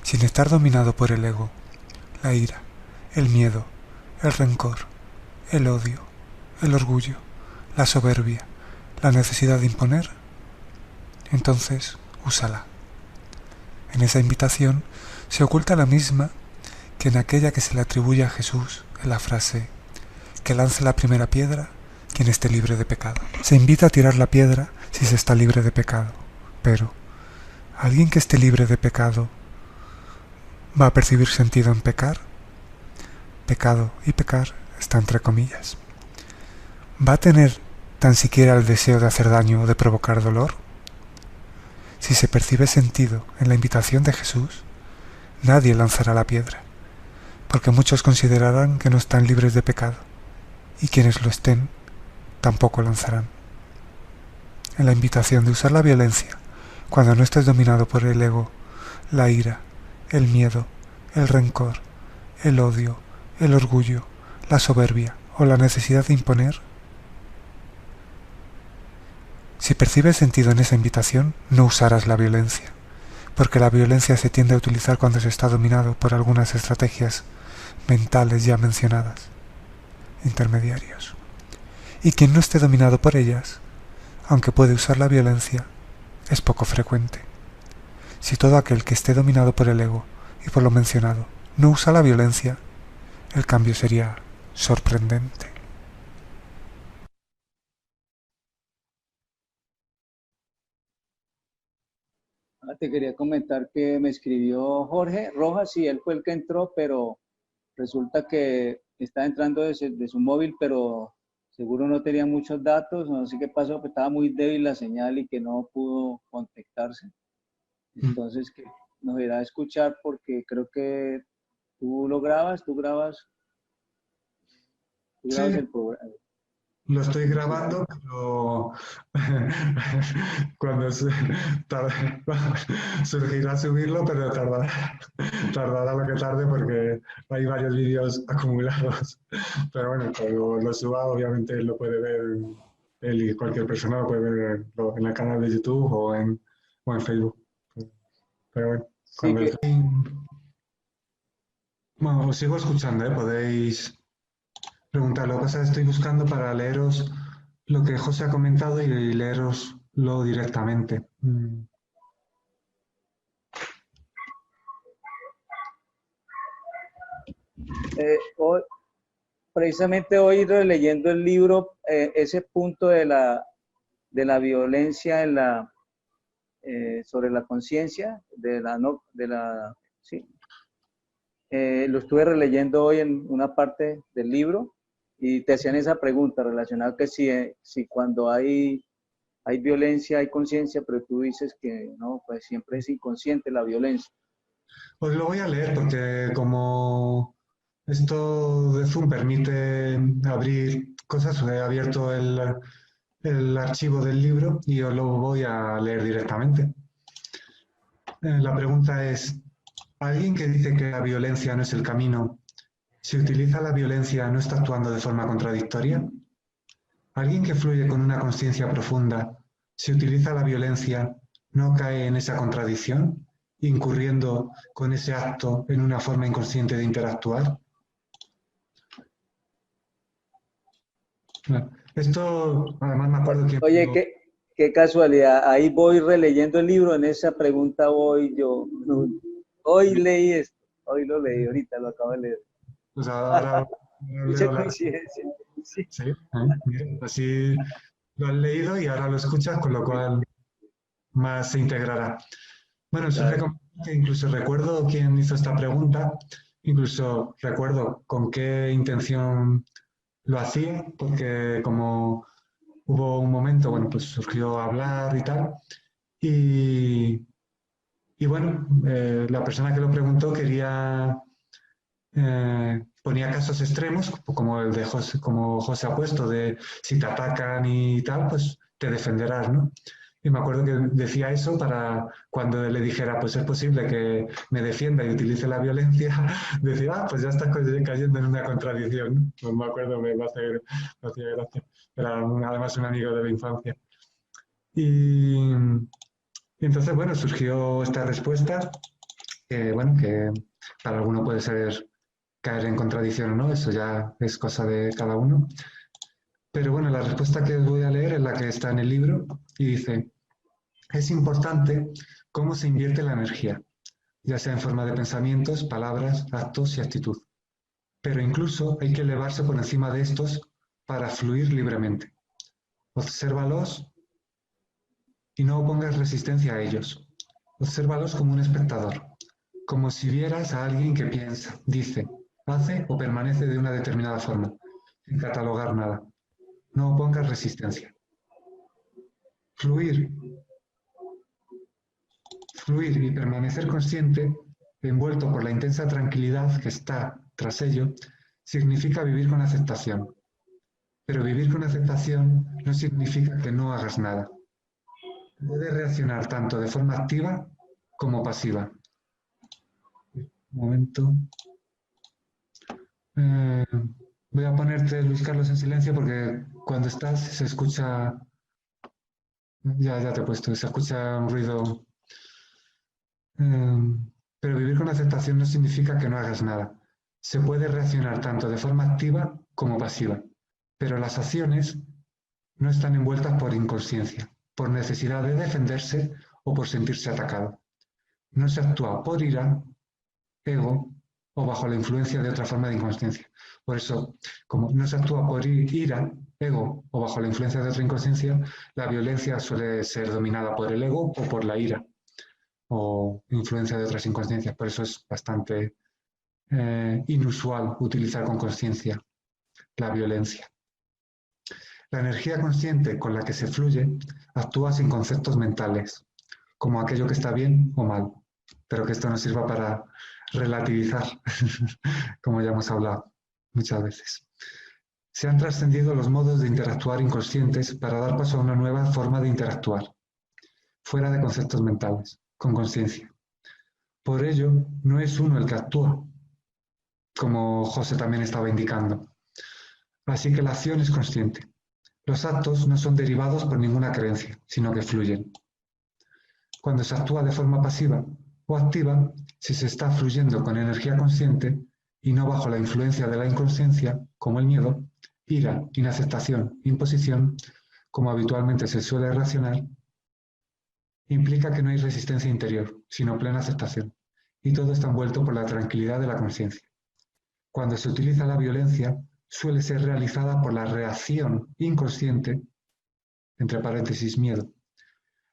sin estar dominado por el ego, la ira, el miedo, el rencor, el odio, el orgullo, la soberbia, la necesidad de imponer, entonces úsala. En esa invitación se oculta la misma que en aquella que se le atribuye a Jesús en la frase que lance la primera piedra quien esté libre de pecado. Se invita a tirar la piedra si se está libre de pecado, pero alguien que esté libre de pecado va a percibir sentido en pecar. Pecado y pecar está entre comillas. ¿Va a tener tan siquiera el deseo de hacer daño o de provocar dolor? Si se percibe sentido en la invitación de Jesús, nadie lanzará la piedra, porque muchos considerarán que no están libres de pecado, y quienes lo estén tampoco lanzarán. En la invitación de usar la violencia, cuando no estés dominado por el ego, la ira, el miedo, el rencor, el odio, el orgullo, la soberbia o la necesidad de imponer, si percibes sentido en esa invitación, no usarás la violencia, porque la violencia se tiende a utilizar cuando se está dominado por algunas estrategias mentales ya mencionadas, intermediarios. Y quien no esté dominado por ellas, aunque puede usar la violencia, es poco frecuente. Si todo aquel que esté dominado por el ego y por lo mencionado no usa la violencia, el cambio sería sorprendente. Te quería comentar que me escribió Jorge Rojas y él fue el que entró, pero resulta que está entrando de su móvil, pero seguro no tenía muchos datos, no sé qué pasó, que estaba muy débil la señal y que no pudo contactarse. Entonces, que nos irá a escuchar porque creo que tú grabas Sí, el programa. lo estoy grabando, pero cuando surgirá subirlo, pero tardará lo que tarde porque hay varios vídeos acumulados. Pero bueno, cuando lo suba, obviamente lo puede ver él y cualquier persona lo puede ver en el canal de YouTube o en Facebook. Pero bueno, Sí, cuando bueno, os sigo escuchando, ¿eh? Podéis preguntar. Lo que pasa es que estoy buscando para leeros lo que José ha comentado y leeroslo directamente. hoy, precisamente hoy leyendo el libro, ese punto de la violencia en sobre la conciencia, sí, lo estuve releyendo hoy en una parte del libro y te hacían esa pregunta relacionada que si cuando hay violencia hay conciencia, pero tú dices que no, pues siempre es inconsciente la violencia. Pues lo voy a leer porque como esto de Zoom permite abrir cosas, he abierto el archivo del libro y os lo voy a leer directamente. La pregunta es, ¿alguien que dice que la violencia no es el camino, si utiliza la violencia, no está actuando de forma contradictoria? ¿Alguien que fluye con una conciencia profunda, si utiliza la violencia, no cae en esa contradicción, incurriendo con ese acto en una forma inconsciente de interactuar? Esto, además me acuerdo que... Oye, qué casualidad, ahí voy releyendo el libro, en esa pregunta voy yo, hoy leí esto, hoy lo leí, ahorita lo acabo de leer. Pues ahora Mucha leo coincidencia. Sí. Sí, mira, así lo has leído y ahora lo escuchas, con lo cual más se integrará. Bueno, eso Claro. que incluso recuerdo quién hizo esta pregunta, incluso recuerdo con qué intención lo hacía, porque como hubo un momento, bueno, pues surgió hablar y tal, y, y bueno, la persona que lo preguntó quería, ponía casos extremos, como el de José, como José ha puesto, de si te atacan y tal, pues te defenderás, ¿no? Y me acuerdo que decía eso para cuando le dijera, pues es posible que me defienda y utilice la violencia, decía, ah, pues ya estás cayendo en una contradicción, ¿no? Pues me acuerdo, me hacía gracia. Era además un amigo de la infancia. Y entonces, bueno, surgió esta respuesta, que bueno, que para alguno puede ser caer en contradicción o no, eso ya es cosa de cada uno. Pero bueno, la respuesta que os voy a leer es la que está en el libro y dice, es importante cómo se invierte la energía, ya sea en forma de pensamientos, palabras, actos y actitud. Pero incluso hay que elevarse por encima de estos para fluir libremente. Obsérvalos y no opongas resistencia a ellos. Obsérvalos como un espectador. como si vieras a alguien que piensa, dice, hace o permanece de una determinada forma, sin catalogar nada. No opongas resistencia. Fluir y permanecer consciente, envuelto por la intensa tranquilidad que está tras ello, significa vivir con aceptación. Pero vivir con aceptación no significa que no hagas nada. Puedes reaccionar tanto de forma activa como pasiva. Un momento. Voy a ponerte, Luis Carlos, en silencio porque cuando estás se escucha... Ya te he puesto, se escucha un ruido. Pero vivir con aceptación no significa que no hagas nada. Se puede reaccionar tanto de forma activa como pasiva, pero las acciones no están envueltas por inconsciencia, por necesidad de defenderse o por sentirse atacado. No se actúa por ira, ego o bajo la influencia de otra forma de inconsciencia. Por eso, como no se actúa por ira, ego o bajo la influencia de otra inconsciencia, la violencia suele ser dominada por el ego o por la ira o influencia de otras inconsciencias. Por eso es bastante inusual utilizar con consciencia la violencia. La energía consciente con la que se fluye actúa sin conceptos mentales, como aquello que está bien o mal, pero que esto nos sirva para relativizar, como ya hemos hablado muchas veces. Se han trascendido los modos de interactuar inconscientes para dar paso a una nueva forma de interactuar, fuera de conceptos mentales, con conciencia. Por ello, no es uno el que actúa, como José también estaba indicando. Así que la acción es consciente. Los actos no son derivados por ninguna creencia, sino que fluyen. Cuando se actúa de forma pasiva o activa, si se está fluyendo con energía consciente y no bajo la influencia de la inconsciencia, como el miedo, ira, inaceptación, imposición, como habitualmente se suele reaccionar, implica que no hay resistencia interior, sino plena aceptación, y todo está envuelto por la tranquilidad de la conciencia. Cuando se utiliza la violencia, suele ser realizada por la reacción inconsciente, entre paréntesis miedo.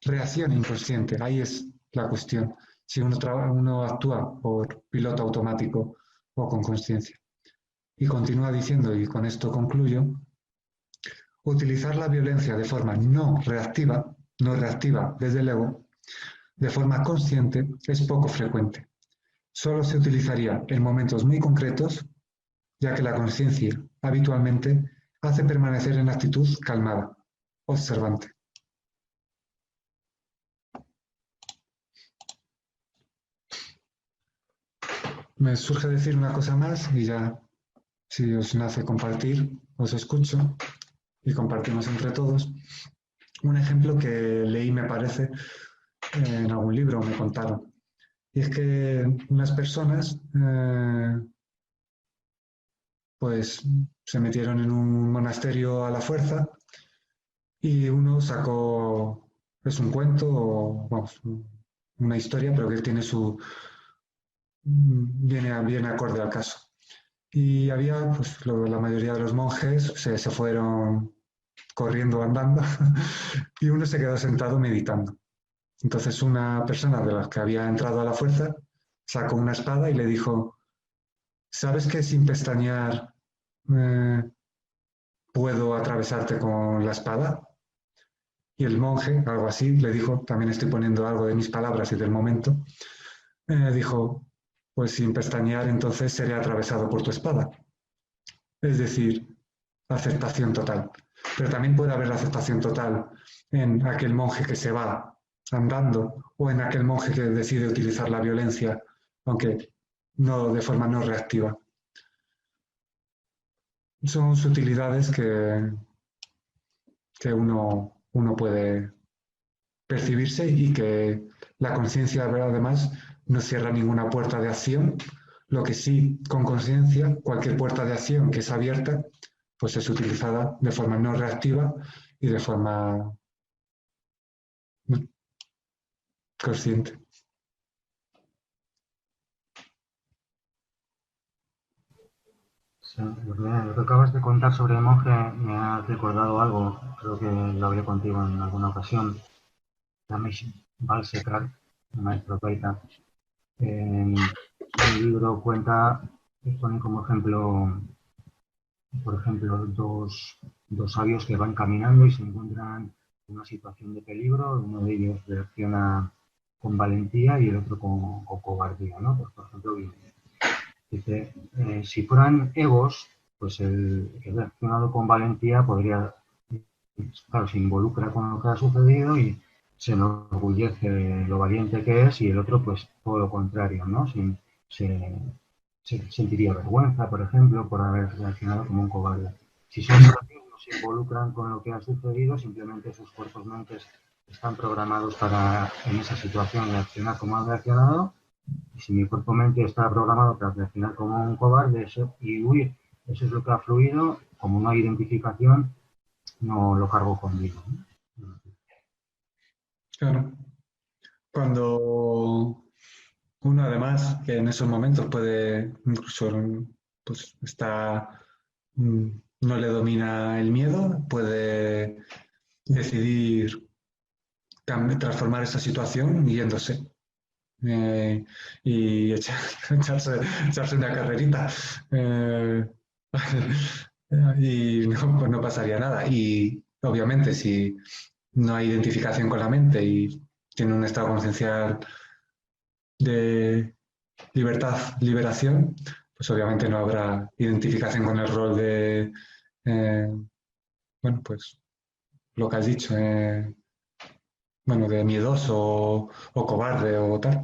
Reacción inconsciente, ahí es la cuestión, si uno actúa por piloto automático o con conciencia. Y continúa diciendo, y con esto concluyo, utilizar la violencia de forma no reactiva desde el ego, de forma consciente, es poco frecuente. Solo se utilizaría en momentos muy concretos, ya que la conciencia habitualmente hace permanecer en actitud calmada, observante. Me surge decir una cosa más y ya, si os nace compartir, os escucho y compartimos entre todos. Un ejemplo que leí, me parece, en algún libro me contaron. Y es que unas personas pues se metieron en un monasterio a la fuerza y uno sacó, es un cuento, o vamos, una historia, pero que tiene viene acorde al caso. Y había, pues la mayoría de los monjes se fueron corriendo, andando, y uno se quedó sentado meditando. Entonces una persona de las que había entrado a la fuerza sacó una espada y le dijo, ¿sabes que sin pestañear puedo atravesarte con la espada? Y el monje, algo así, le dijo, también estoy poniendo algo de mis palabras y del momento, dijo, pues sin pestañear entonces seré atravesado por tu espada. Es decir, aceptación total. Pero también puede haber la aceptación total en aquel monje que se va andando o en aquel monje que decide utilizar la violencia, aunque no de forma no reactiva. Son sutilidades que uno puede percibirse y que la conciencia además no cierra ninguna puerta de acción, lo que sí con conciencia, cualquier puerta de acción que es abierta, pues es utilizada de forma no reactiva y de forma consciente. Sí, lo que acabas de contar sobre el monje me ha recordado algo, creo que lo hablé contigo en alguna ocasión. Ramesh Balsekar, el maestro Taita, El libro pone como ejemplo, por ejemplo, dos sabios que van caminando y se encuentran en una situación de peligro. Uno de ellos reacciona con valentía y el otro con cobardía, ¿no? Pues, por ejemplo, dice, si fueran egos, pues el que ha reaccionado con valentía podría, claro, se involucra con lo que ha sucedido y se enorgullece de lo valiente que es, y el otro, pues, todo lo contrario, ¿no? Se sentiría vergüenza, por ejemplo, por haber reaccionado como un cobarde. Si son negativos, no se involucran con lo que ha sucedido, simplemente sus cuerpos mentes están programados para, en esa situación, reaccionar como han reaccionado. Y si mi cuerpo mente está programado para reaccionar como un cobarde y huir, eso es lo que ha fluido, como no hay identificación, no lo cargo conmigo, ¿no? Claro. Cuando uno, además, que en esos momentos puede, incluso, pues no le domina el miedo, puede decidir transformar esa situación yéndose. Y echarse una carrerita. Y no, pues no pasaría nada. Y obviamente, si no hay identificación con la mente y tiene un estado conciencial de libertad, liberación, pues obviamente no habrá identificación con el rol de, bueno, pues lo que has dicho, bueno, de miedoso o cobarde o tal.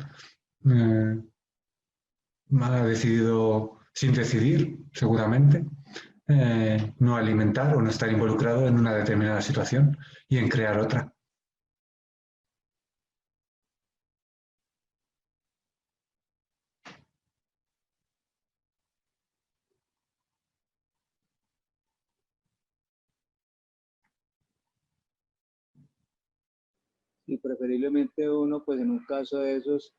Ha decidido, sin decidir, seguramente, no alimentar o no estar involucrado en una determinada situación y en crear otra. Y preferiblemente uno, pues en un caso de esos,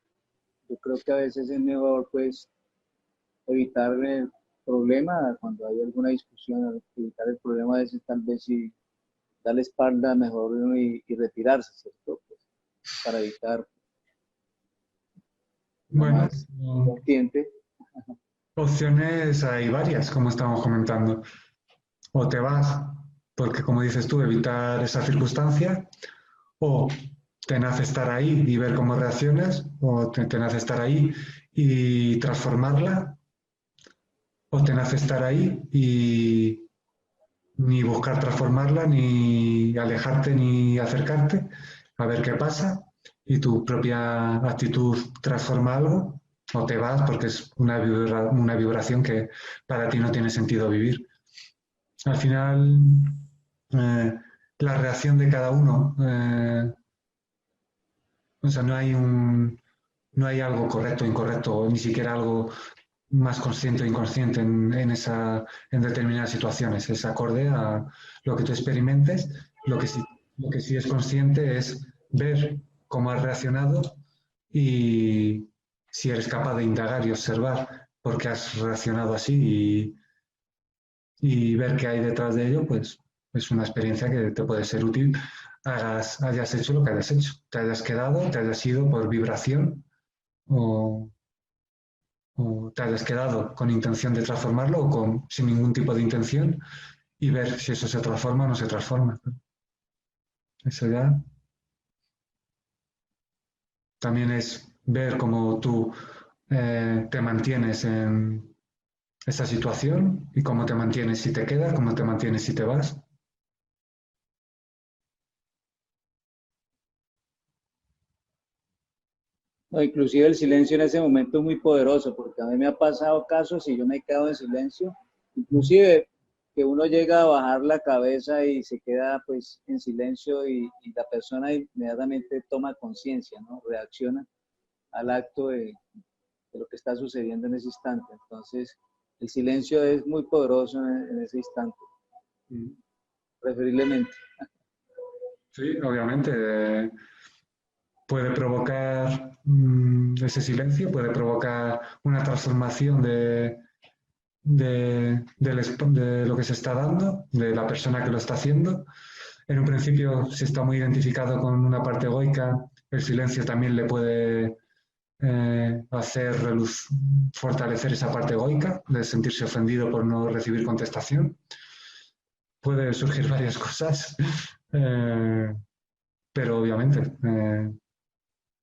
yo creo que a veces es mejor, pues, evitar el problema cuando hay alguna discusión, evitar el problema a veces tal vez y darle espalda mejor y retirarse, ¿cierto? Pues, para evitar lo Bueno, más consciente. opciones hay varias, como estamos comentando. O te vas, porque como dices tú, evitar esa circunstancia, o te nace estar ahí y ver cómo reaccionas, o te nace estar ahí y transformarla, o te nace estar ahí y ni buscar transformarla, ni alejarte, ni acercarte, a ver qué pasa, y tu propia actitud transforma algo, o te vas porque es una vibración que para ti no tiene sentido vivir. Al final, eh, la reacción de cada uno, o sea, no hay algo correcto o incorrecto, ni siquiera algo más consciente o inconsciente en determinadas situaciones. Es acorde a lo que tú experimentes. Lo que sí es consciente es ver cómo has reaccionado y si eres capaz de indagar y observar por qué has reaccionado así y ver qué hay detrás de ello, pues es una experiencia que te puede ser útil, hayas hecho lo que hayas hecho, te hayas quedado, te hayas ido por vibración o te hayas quedado con intención de transformarlo o sin ningún tipo de intención y ver si eso se transforma o no se transforma. Eso ya también es ver cómo tú te mantienes en esa situación y cómo te mantienes si te quedas, cómo te mantienes si te vas. No, inclusive el silencio en ese momento es muy poderoso, porque a mí me ha pasado casos y yo me he quedado en silencio, inclusive que uno llega a bajar la cabeza y se queda pues en silencio y la persona inmediatamente toma conciencia, ¿no? Reacciona al acto de lo que está sucediendo en ese instante. Entonces, el silencio es muy poderoso en ese instante, preferiblemente. Sí, obviamente. Puede provocar ese silencio, puede provocar una transformación de lo que se está dando, de la persona que lo está haciendo. En un principio, si está muy identificado con una parte egoica, el silencio también le puede fortalecer esa parte egoica, de sentirse ofendido por no recibir contestación. Puede surgir varias cosas, pero obviamente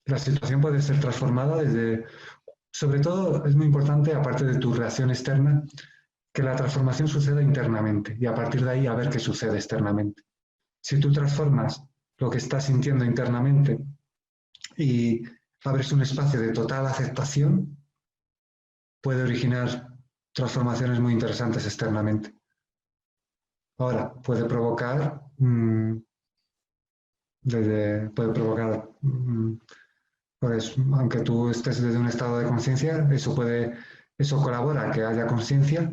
la situación puede ser transformada desde... Sobre todo es muy importante, aparte de tu reacción externa, que la transformación suceda internamente y a partir de ahí a ver qué sucede externamente. Si tú transformas lo que estás sintiendo internamente y abres un espacio de total aceptación, puede originar transformaciones muy interesantes externamente. Ahora, puede provocar pues, aunque tú estés desde un estado de conciencia, eso colabora a que haya conciencia,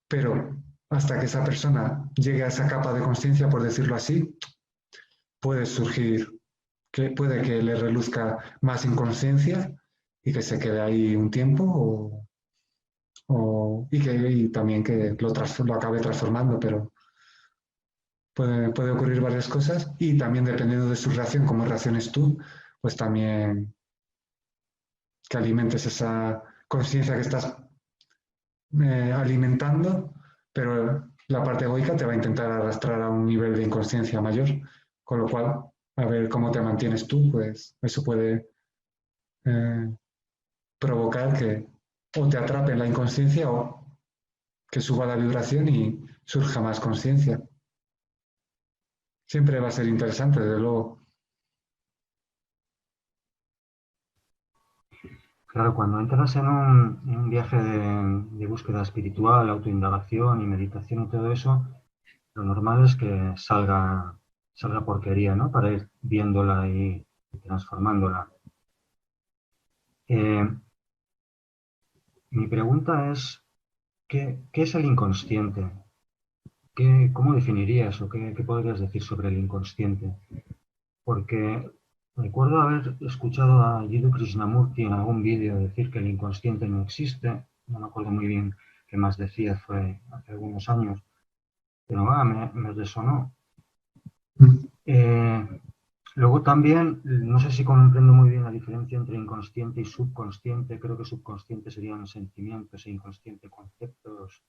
pero hasta que esa persona llegue a esa capa de conciencia, por decirlo así, puede que le reluzca más inconsciencia y que se quede ahí un tiempo y también que lo acabe transformando, pero puede ocurrir varias cosas y también dependiendo de su reacción, cómo reacciones tú, pues también que alimentes esa conciencia que estás alimentando, pero la parte egoica te va a intentar arrastrar a un nivel de inconsciencia mayor, con lo cual, a ver cómo te mantienes tú, pues eso puede provocar que o te atrape en la inconsciencia o que suba la vibración y surja más conciencia. Siempre va a ser interesante, desde luego. Claro, cuando entras en un viaje de búsqueda espiritual, autoindagación y meditación y todo eso, lo normal es que salga porquería, ¿no? Para ir viéndola y transformándola. Mi pregunta es, ¿qué es el inconsciente? ¿Cómo definirías o qué podrías decir sobre el inconsciente? Porque recuerdo haber escuchado a Jiddu Krishnamurti en algún vídeo decir que el inconsciente no existe. No me acuerdo muy bien qué más decía, fue hace algunos años. Pero me resonó. Luego también, no sé si comprendo muy bien la diferencia entre inconsciente y subconsciente. Creo que subconsciente serían sentimientos e inconsciente conceptos,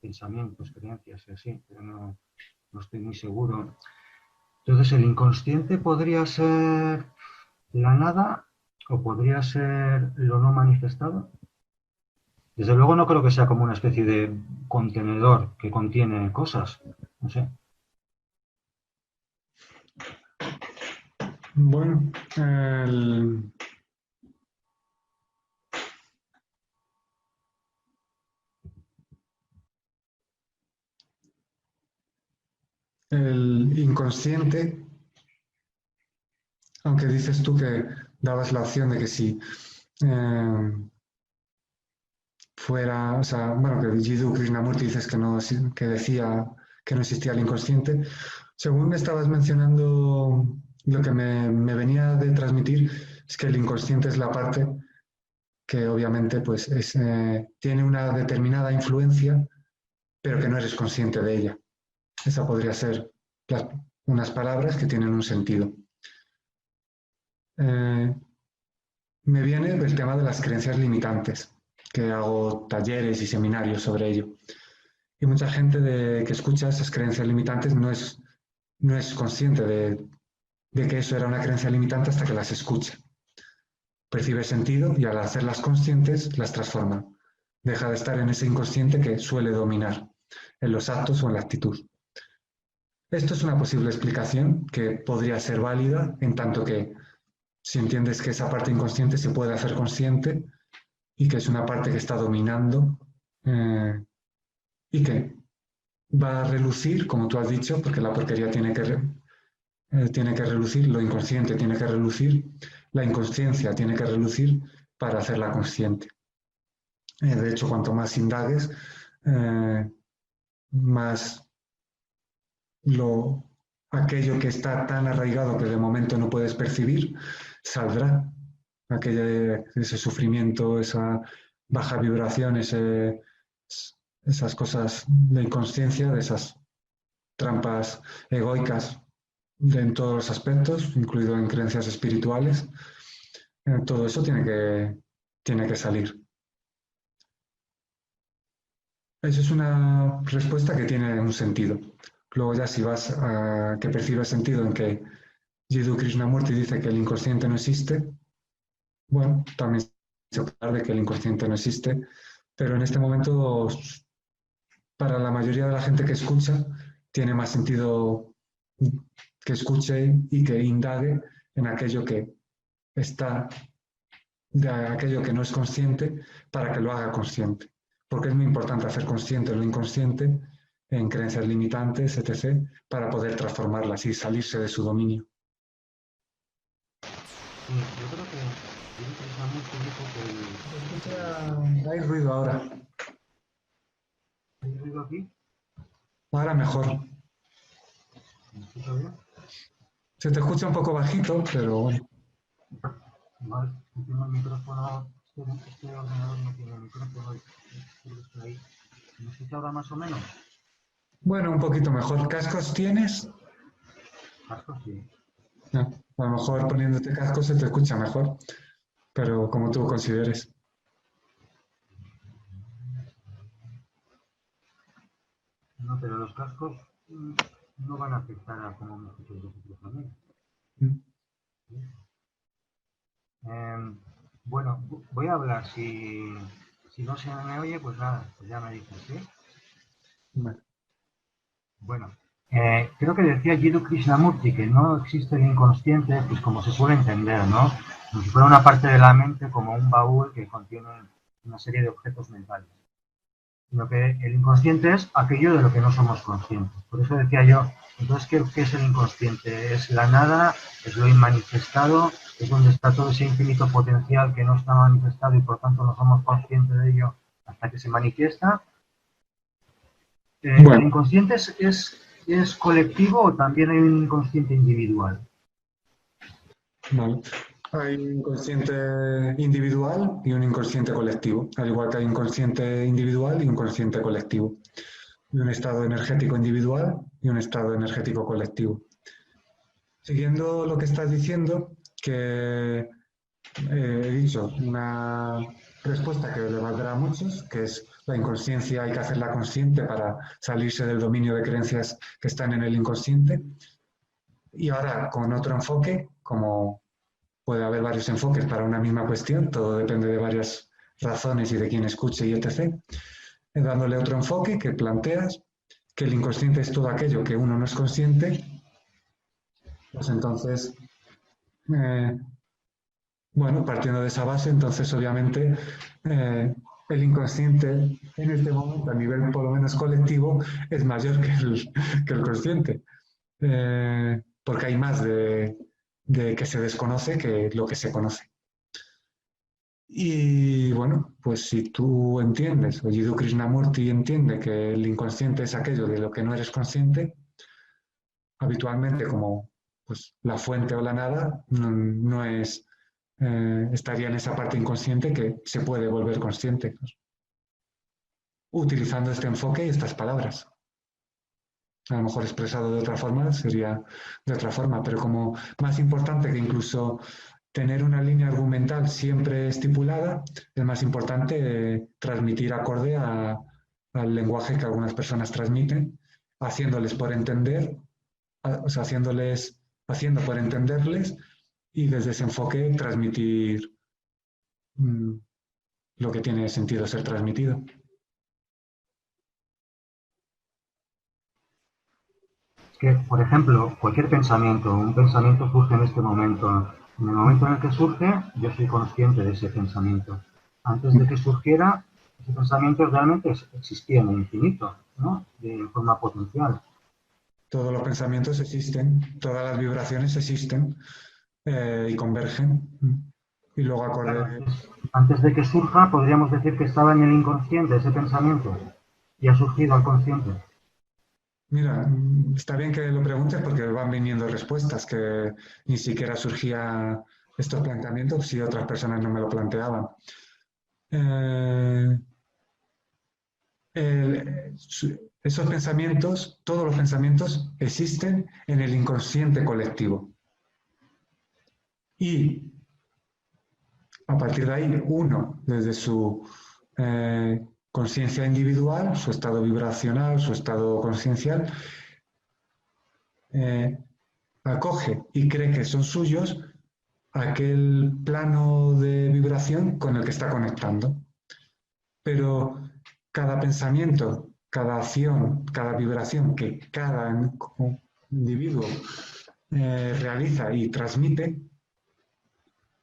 pensamientos, creencias y así, pero no estoy muy seguro. Entonces, ¿el inconsciente podría ser la nada o podría ser lo no manifestado? Desde luego no creo que sea como una especie de contenedor que contiene cosas, no sé. Bueno, el inconsciente, aunque dices tú que dabas la opción de que si fuera, o sea, bueno, que Jiddu Krishnamurti dices que decía que no existía el inconsciente. Según me estabas mencionando, lo que me venía de transmitir es que el inconsciente es la parte que obviamente pues tiene una determinada influencia, pero que no eres consciente de ella. Esa podría ser unas palabras que tienen un sentido. Me viene el tema de las creencias limitantes, que hago talleres y seminarios sobre ello. Y mucha gente que escucha esas creencias limitantes no es consciente de que eso era una creencia limitante hasta que las escucha. Percibe sentido y al hacerlas conscientes las transforma. Deja de estar en ese inconsciente que suele dominar en los actos o en la actitud. Esto es una posible explicación que podría ser válida en tanto que si entiendes que esa parte inconsciente se puede hacer consciente y que es una parte que está dominando y que va a relucir, como tú has dicho, porque la porquería tiene que relucir, lo inconsciente tiene que relucir, la inconsciencia tiene que relucir para hacerla consciente. De hecho, cuanto más indagues, más aquello que está tan arraigado que de momento no puedes percibir, saldrá. Ese sufrimiento, esa baja vibración, esas cosas de inconsciencia, de esas trampas egoicas en todos los aspectos, incluido en creencias espirituales. Todo eso tiene tiene que salir. Esa es una respuesta que tiene un sentido. Luego ya si vas a que percibe sentido en que Jiddu Krishnamurti dice que el inconsciente no existe, bueno, también se puede hablar de que el inconsciente no existe, pero en este momento, para la mayoría de la gente que escucha, tiene más sentido que escuche y que indague en aquello que está, de aquello que no es consciente, para que lo haga consciente. Porque es muy importante hacer consciente lo inconsciente en creencias limitantes, etc., para poder transformarlas y salirse de su dominio. Sí, yo creo que dijo que Hay ruido ahora. ¿hay ruido aquí? Ahora mejor. ¿Me escucha bien? Se te escucha un poco bajito, pero bueno. Igual, no tiene el micrófono, este ordenador no tiene el micrófono, ahí. ¿Me escucha ahora más o menos? Bueno, un poquito mejor. ¿Cascos tienes? Cascos sí. No, a lo mejor poniéndote cascos se te escucha mejor, pero como tú consideres. No, pero los cascos no van a afectar a cómo me escucháis vosotros también. Bueno, voy a hablar. Si no se me oye, pues nada, pues ya me dices, ¿sí? Vale. Bueno, creo que decía Jiddu Krishnamurti que no existe el inconsciente, pues como se suele entender, ¿no? Como si fuera una parte de la mente, como un baúl que contiene una serie de objetos mentales. Sino que el inconsciente es aquello de lo que no somos conscientes. Por eso decía yo, entonces, ¿qué es el inconsciente? ¿Es la nada? ¿Es lo inmanifestado? ¿Es donde está todo ese infinito potencial que no está manifestado y por tanto no somos conscientes de ello hasta que se manifiesta? Bueno. ¿El inconsciente es colectivo o también hay un inconsciente individual? Vale. Hay un inconsciente individual y un inconsciente colectivo, al igual que hay un inconsciente individual y un consciente colectivo. Y un estado energético individual y un estado energético colectivo. Siguiendo lo que estás diciendo, que he dicho una respuesta que le valdrá a muchos, que es la inconsciencia hay que hacerla consciente para salirse del dominio de creencias que están en el inconsciente. Y ahora con otro enfoque, como puede haber varios enfoques para una misma cuestión, todo depende de varias razones y de quién escuche y etc. Dándole otro enfoque que planteas que el inconsciente es todo aquello que uno no es consciente, pues entonces, bueno, partiendo de esa base, entonces obviamente el inconsciente en este momento a nivel por lo menos colectivo es mayor que el consciente, porque hay más de que se desconoce que lo que se conoce. Y bueno, pues si tú entiendes, o Jiddu Krishnamurti entiende que el inconsciente es aquello de lo que no eres consciente, habitualmente como pues, la fuente o la nada, no es, estaría en esa parte inconsciente que se puede volver consciente, utilizando este enfoque y estas palabras. A lo mejor expresado de otra forma sería de otra forma, pero como más importante que incluso tener una línea argumental siempre estipulada, es más importante transmitir acorde al lenguaje que algunas personas transmiten, haciéndoles por entender, o sea, haciendo por entenderles y desde ese enfoque transmitir lo que tiene sentido ser transmitido. Que, por ejemplo, cualquier pensamiento, un pensamiento surge en este momento. En el momento en el que surge, yo soy consciente de ese pensamiento. Antes de que surgiera, ese pensamiento realmente existía en el infinito, ¿no? De forma potencial. Todos los pensamientos existen, todas las vibraciones existen y convergen. Y luego acorde... Antes de que surja, podríamos decir que estaba en el inconsciente ese pensamiento y ha surgido al consciente. Mira, está bien que lo preguntes porque van viniendo respuestas que ni siquiera surgían estos planteamientos si otras personas no me lo planteaban. Esos pensamientos, todos los pensamientos existen en el inconsciente colectivo. Y a partir de ahí, uno, desde su conciencia individual, su estado vibracional, su estado consciencial, acoge y cree que son suyos aquel plano de vibración con el que está conectando. Pero cada pensamiento, cada acción, cada vibración que cada individuo realiza y transmite,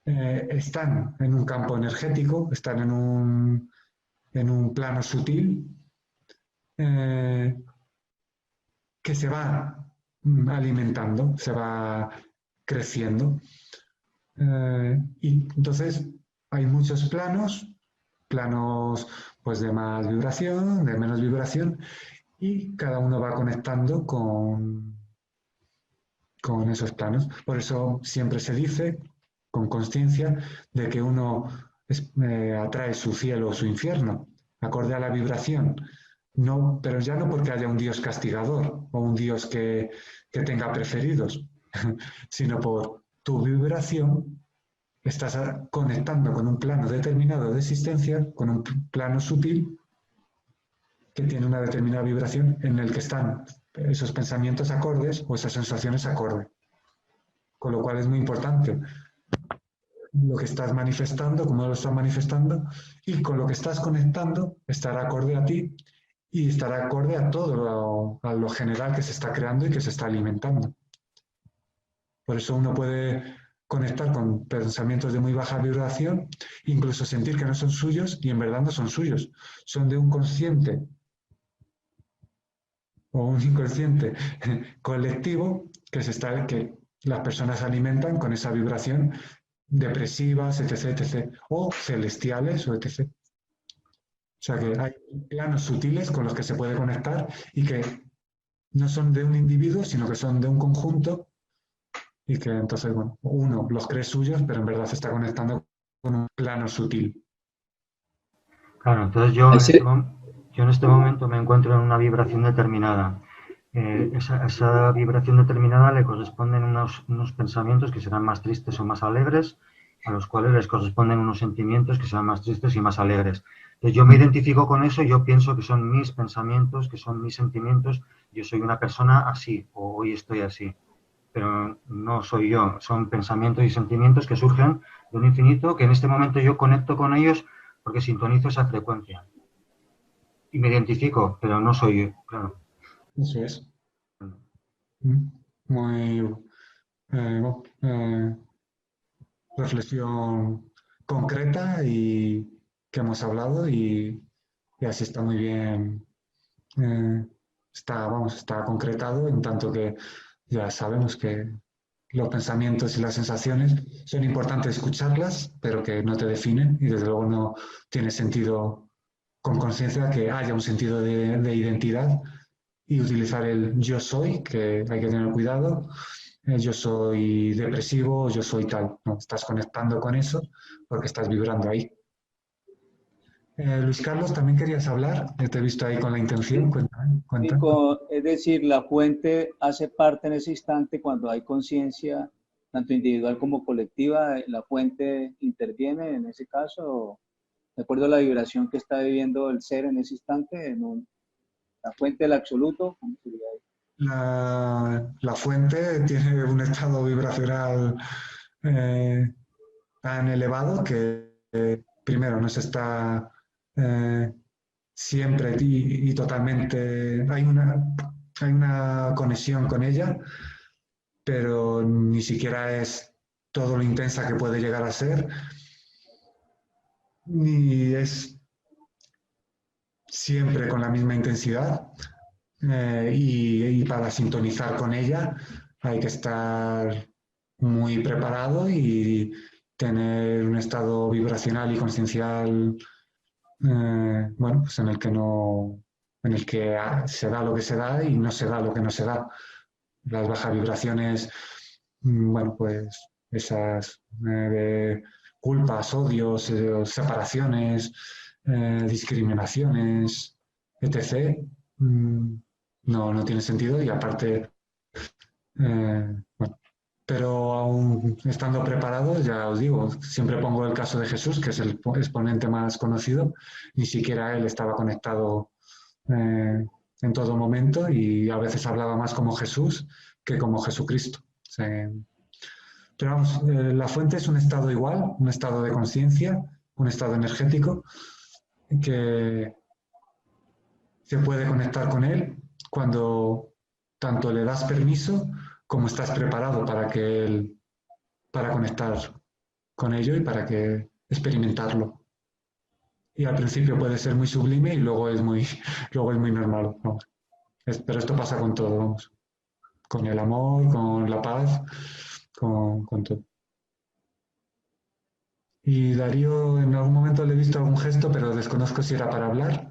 están en un campo energético, están en un plano sutil que se va alimentando, se va creciendo. Y entonces hay muchos planos pues de más vibración, de menos vibración, y cada uno va conectando con esos planos. Por eso siempre se dice, con consciencia, de que uno atrae su cielo o su infierno, acorde a la vibración. No, pero ya no porque haya un Dios castigador o un Dios que tenga preferidos, sino por tu vibración estás conectando con un plano determinado de existencia, con un plano sutil que tiene una determinada vibración en el que están esos pensamientos acordes o esas sensaciones acordes. Con lo cual es muy importante lo que estás manifestando, cómo lo estás manifestando, y con lo que estás conectando estará acorde a ti y estará acorde a todo a lo general que se está creando y que se está alimentando. Por eso uno puede conectar con pensamientos de muy baja vibración, incluso sentir que no son suyos y en verdad no son suyos, son de un consciente o un inconsciente colectivo que las personas alimentan con esa vibración depresivas, etc., etc., o celestiales, o etc. O sea que hay planos sutiles con los que se puede conectar y que no son de un individuo, sino que son de un conjunto y que entonces, bueno, uno los cree suyos, pero en verdad se está conectando con un plano sutil. Claro, entonces yo en este momento me encuentro en una vibración determinada. Esa vibración determinada le corresponden unos pensamientos que serán más tristes o más alegres, a los cuales les corresponden unos sentimientos que serán más tristes y más alegres. Entonces yo me identifico con eso, yo pienso que son mis pensamientos, que son mis sentimientos, yo soy una persona así, o hoy estoy así. Pero no soy yo, son pensamientos y sentimientos que surgen de un infinito, que en este momento yo conecto con ellos porque sintonizo esa frecuencia. Y me identifico, pero no soy yo, claro. Eso es. Muy reflexión concreta y que hemos hablado y así está muy bien, está concretado en tanto que ya sabemos que los pensamientos y las sensaciones son importantes escucharlas, pero que no te definen y desde luego no tiene sentido con conciencia que haya un sentido de identidad y utilizar el yo soy, que hay que tener cuidado, yo soy depresivo, yo soy tal. No, estás conectando con eso porque estás vibrando ahí. Luis Carlos, también querías hablar, te he visto ahí con la intención, cuéntame. Es decir, la fuente hace parte en ese instante cuando hay conciencia, tanto individual como colectiva, la fuente interviene en ese caso, de acuerdo a la vibración que está viviendo el ser en ese instante, la fuente del absoluto, ¿cómo sería ahí? La fuente tiene un estado vibracional tan elevado que primero no se está siempre y totalmente, hay una conexión con ella, pero ni siquiera es todo lo intensa que puede llegar a ser, ni es siempre con la misma intensidad. Y para sintonizar con ella hay que estar muy preparado y tener un estado vibracional y consciencial pues en el que se da lo que se da y no se da lo que no se da. Las bajas vibraciones, pues esas culpas, odios, separaciones, discriminaciones, etc., no tiene sentido y aparte, pero aún estando preparados, ya os digo, siempre pongo el caso de Jesús, que es el exponente más conocido, ni siquiera él estaba conectado en todo momento y a veces hablaba más como Jesús que como Jesucristo. Pero vamos, la fuente es un estado igual, un estado de conciencia, un estado energético que se puede conectar con él cuando tanto le das permiso como estás preparado para conectar con ello y para que experimentarlo. Y al principio puede ser muy sublime y luego es muy normal. Vamos. Pero esto pasa con todo, vamos. Con el amor, con la paz, con todo. Y Darío, en algún momento le he visto algún gesto, pero desconozco si era para hablar.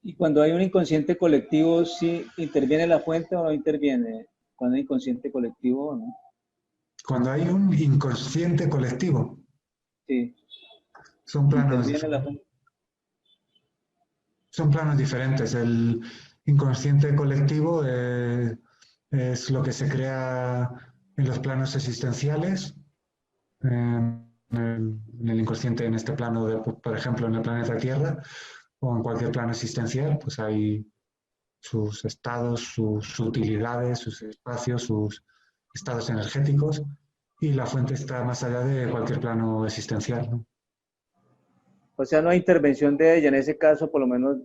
Y cuando hay un inconsciente colectivo, ¿sí interviene la fuente o no interviene? Cuando hay inconsciente colectivo o no. Cuando hay un inconsciente colectivo. Sí. Son planos ¿Interviene la fuente? Son planos diferentes. El inconsciente colectivo es lo que se crea en los planos existenciales, en el inconsciente en este plano, por ejemplo, en el planeta Tierra, o en cualquier plano existencial, pues hay sus estados, sus utilidades, sus espacios, sus estados energéticos, y la fuente está más allá de cualquier plano existencial, ¿no? O sea, no hay intervención de ella, en ese caso, por lo menos,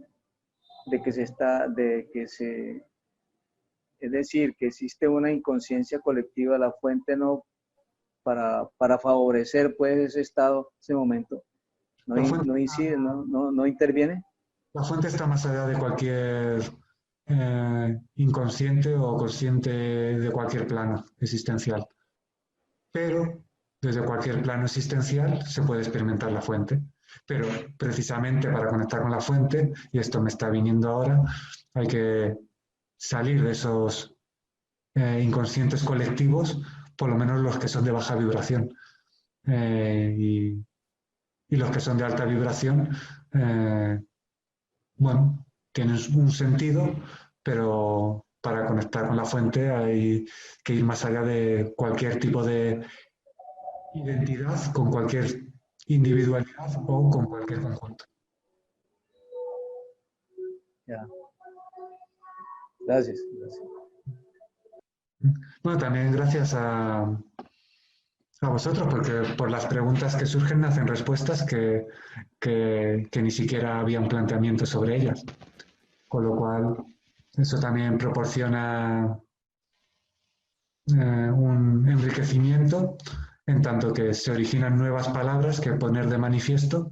es decir, que existe una inconsciencia colectiva, la fuente no, para favorecer, pues, ese estado, ese momento, no incide, no interviene. La fuente está más allá de cualquier inconsciente o consciente de cualquier plano existencial. Pero desde cualquier plano existencial se puede experimentar la fuente. Pero precisamente para conectar con la fuente, y esto me está viniendo ahora, hay que salir de esos inconscientes colectivos, por lo menos los que son de baja vibración. Y los que son de alta vibración, bueno, tienen un sentido, pero para conectar con la fuente hay que ir más allá de cualquier tipo de identidad, con cualquier individualidad o con cualquier conjunto. Ya. Gracias. Bueno, también gracias a vosotros, porque por las preguntas que surgen nacen respuestas que ni siquiera habían planteamientos sobre ellas. Con lo cual, eso también proporciona un enriquecimiento, en tanto que se originan nuevas palabras que poner de manifiesto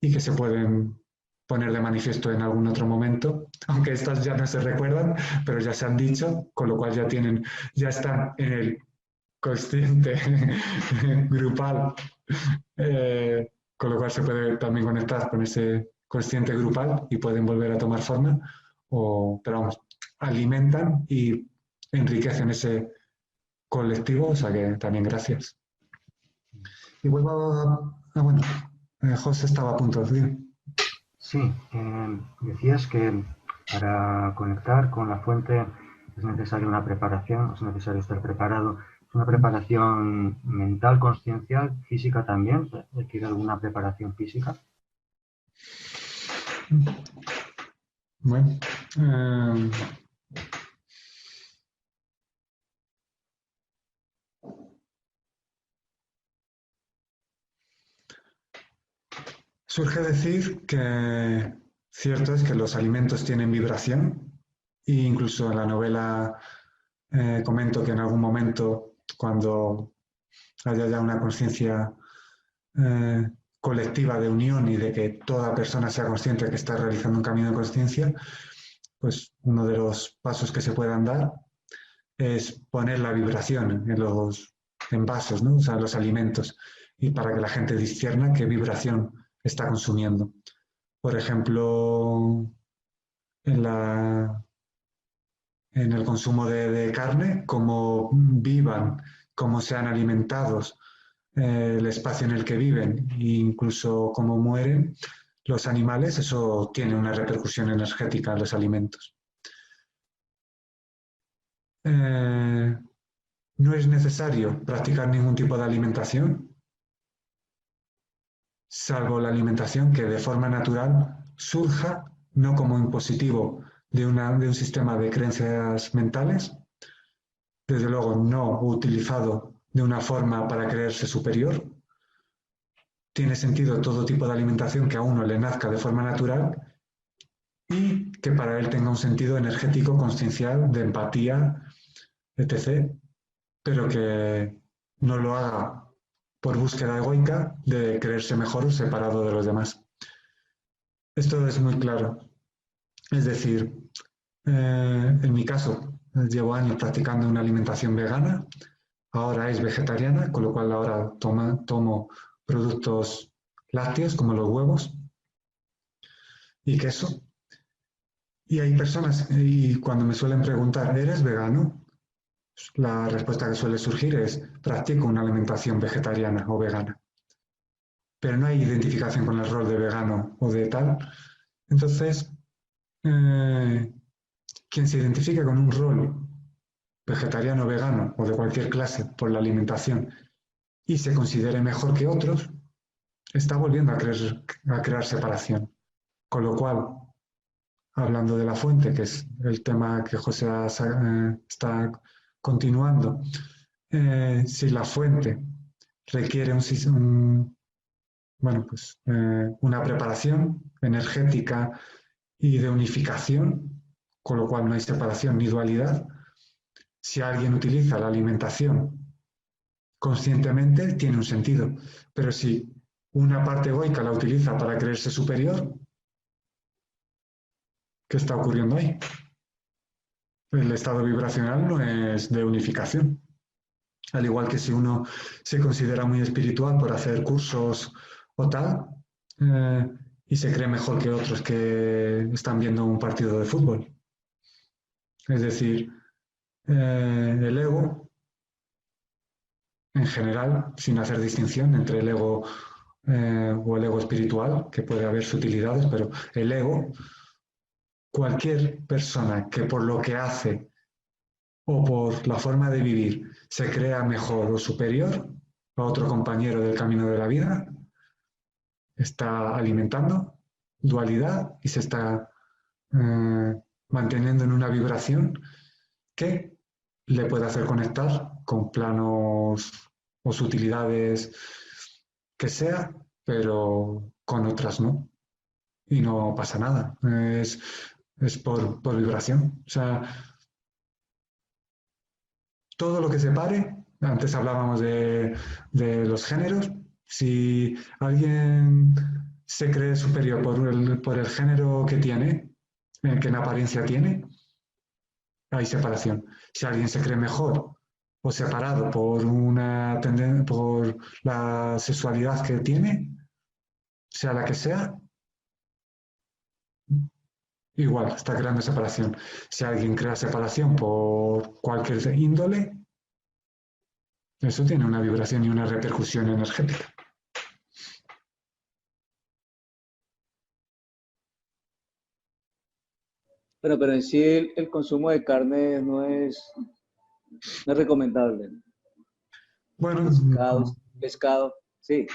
y que se pueden poner de manifiesto en algún otro momento, aunque estas ya no se recuerdan, pero ya se han dicho, con lo cual ya están en el consciente grupal, con lo cual se puede también conectar con ese consciente grupal y pueden volver a tomar forma, pero vamos, alimentan y enriquecen ese colectivo, o sea que también gracias. Y vuelvo bueno, José estaba a punto de decir. Sí, decías que para conectar con la fuente es necesaria una preparación, es necesario estar preparado. ¿Es una preparación mental, consciencial, física también? ¿Requiere alguna preparación física? Bueno, surge decir que cierto es que los alimentos tienen vibración e incluso en la novela comento que en algún momento, cuando haya ya una conciencia colectiva de unión y de que toda persona sea consciente de que está realizando un camino de conciencia, pues uno de los pasos que se puedan dar es poner la vibración en los envases, ¿no? O sea, los alimentos, y para que la gente discierna qué vibración está consumiendo. Por ejemplo, en el consumo de carne, cómo vivan, cómo sean alimentados, el espacio en el que viven e incluso cómo mueren, los animales, eso tiene una repercusión energética en los alimentos. No es necesario practicar ningún tipo de alimentación, salvo la alimentación que de forma natural surja, no como impositivo de un sistema de creencias mentales, desde luego no utilizado de una forma para creerse superior. Tiene sentido todo tipo de alimentación que a uno le nazca de forma natural y que para él tenga un sentido energético, consciencial, de empatía, etc., pero que no lo haga por búsqueda egoica de creerse mejor o separado de los demás. Esto es muy claro. Es decir, en mi caso, llevo años practicando una alimentación vegana, ahora es vegetariana, con lo cual ahora tomo productos lácteos como los huevos y queso. Y hay personas, y cuando me suelen preguntar, ¿eres vegano? La respuesta que suele surgir es, practico una alimentación vegetariana o vegana. Pero no hay identificación con el rol de vegano o de tal. Entonces, quien se identifique con un rol vegetariano, vegano o de cualquier clase por la alimentación y se considere mejor que otros, está volviendo a crear separación. Con lo cual, hablando de la fuente, que es el tema que José está continuando, si la fuente requiere una preparación energética y de unificación, con lo cual no hay separación ni dualidad, si alguien utiliza la alimentación conscientemente, tiene un sentido. Pero si una parte egoica la utiliza para creerse superior, ¿qué está ocurriendo ahí? El estado vibracional no es de unificación. Al igual que si uno se considera muy espiritual por hacer cursos o tal, y se cree mejor que otros que están viendo un partido de fútbol. Es decir, el ego, en general, sin hacer distinción entre el ego o el ego espiritual, que puede haber sutilidades, pero el ego, cualquier persona que por lo que hace o por la forma de vivir se crea mejor o superior a otro compañero del camino de la vida, está alimentando dualidad y se está manteniendo en una vibración que le puede hacer conectar con planos o sutilidades que sea, pero con otras no. Y no pasa nada. Es por vibración. O sea, todo lo que se pare, antes hablábamos de los géneros, si alguien se cree superior por el género que tiene, que en apariencia tiene, hay separación. Si alguien se cree mejor o separado por la sexualidad que tiene, sea la que sea, igual está creando separación. Si alguien crea separación por cualquier índole, eso tiene una vibración y una repercusión energética. Pero en sí el consumo de carne no es recomendable. Bueno, Pescado, sí.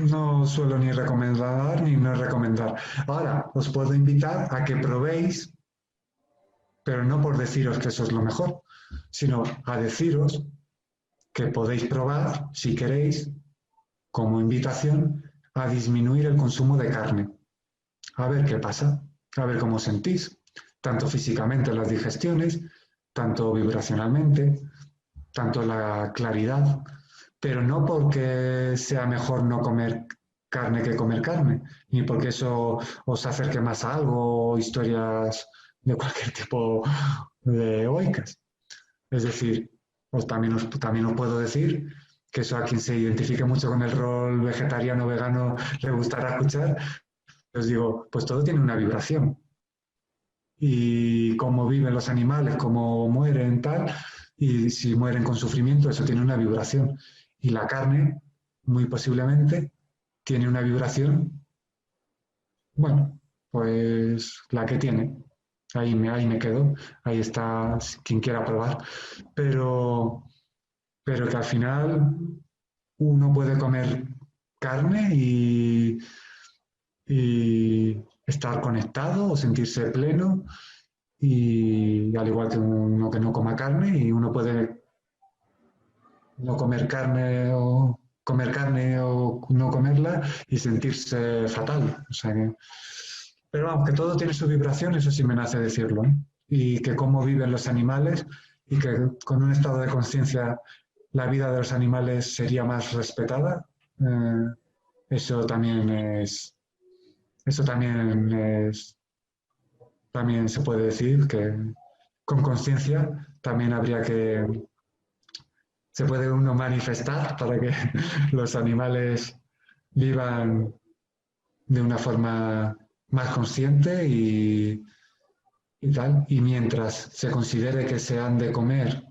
No suelo ni recomendar ni no recomendar. Ahora, os puedo invitar a que probéis, pero no por deciros que eso es lo mejor, sino a deciros que podéis probar, si queréis, como invitación, a disminuir el consumo de carne. A ver qué pasa, a ver cómo sentís, tanto físicamente las digestiones, tanto vibracionalmente, tanto la claridad, pero no porque sea mejor no comer carne que comer carne, ni porque eso os acerque más a algo o historias de cualquier tipo de egoicas. Es decir, también os puedo decir que eso a quien se identifique mucho con el rol vegetariano o vegano le gustará escuchar. Os digo, pues todo tiene una vibración. Y cómo viven los animales, cómo mueren, tal, y si mueren con sufrimiento, eso tiene una vibración. Y la carne, muy posiblemente, tiene una vibración bueno, pues la que tiene. Ahí me quedo, ahí está quien quiera probar. Pero, pero que al final uno puede comer carne y estar conectado o sentirse pleno, y al igual que uno que no coma carne, y uno puede no comer carne o no comerla y sentirse fatal. O sea que, pero vamos, que todo tiene su vibración, eso sí me nace decirlo, ¿eh? Y que cómo viven los animales, y que con un estado de conciencia la vida de los animales sería más respetada. Eso también es, eso también se puede decir que con conciencia también se puede uno manifestar para que los animales vivan de una forma más consciente y tal. Y mientras se considere que se han de comer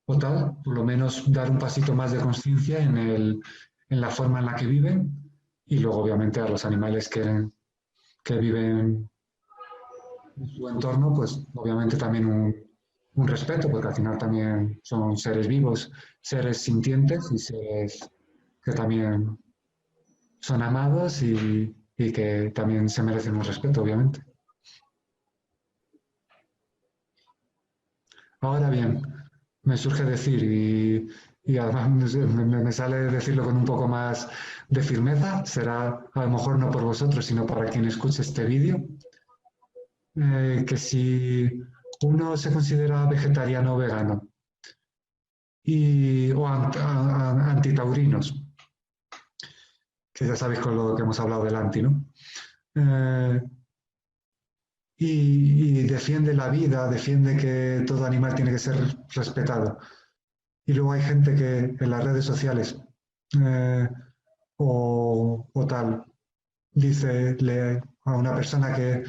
o tal, por lo menos dar un pasito más de conciencia en la forma en la que viven, y luego obviamente a los animales que viven en su entorno, pues obviamente también un respeto, porque al final también son seres vivos, seres sintientes y seres que también son amados y que también se merecen un respeto, obviamente. Ahora bien, me surge decir, y además me sale decirlo con un poco más de firmeza, será a lo mejor no por vosotros, sino para quien escuche este vídeo, que si uno se considera vegetariano o vegano o antitaurinos, que ya sabéis con lo que hemos hablado del anti, ¿no? Eh, y defiende la vida, defiende que todo animal tiene que ser respetado. Y luego hay gente que en las redes sociales eh, o tal dice a una persona que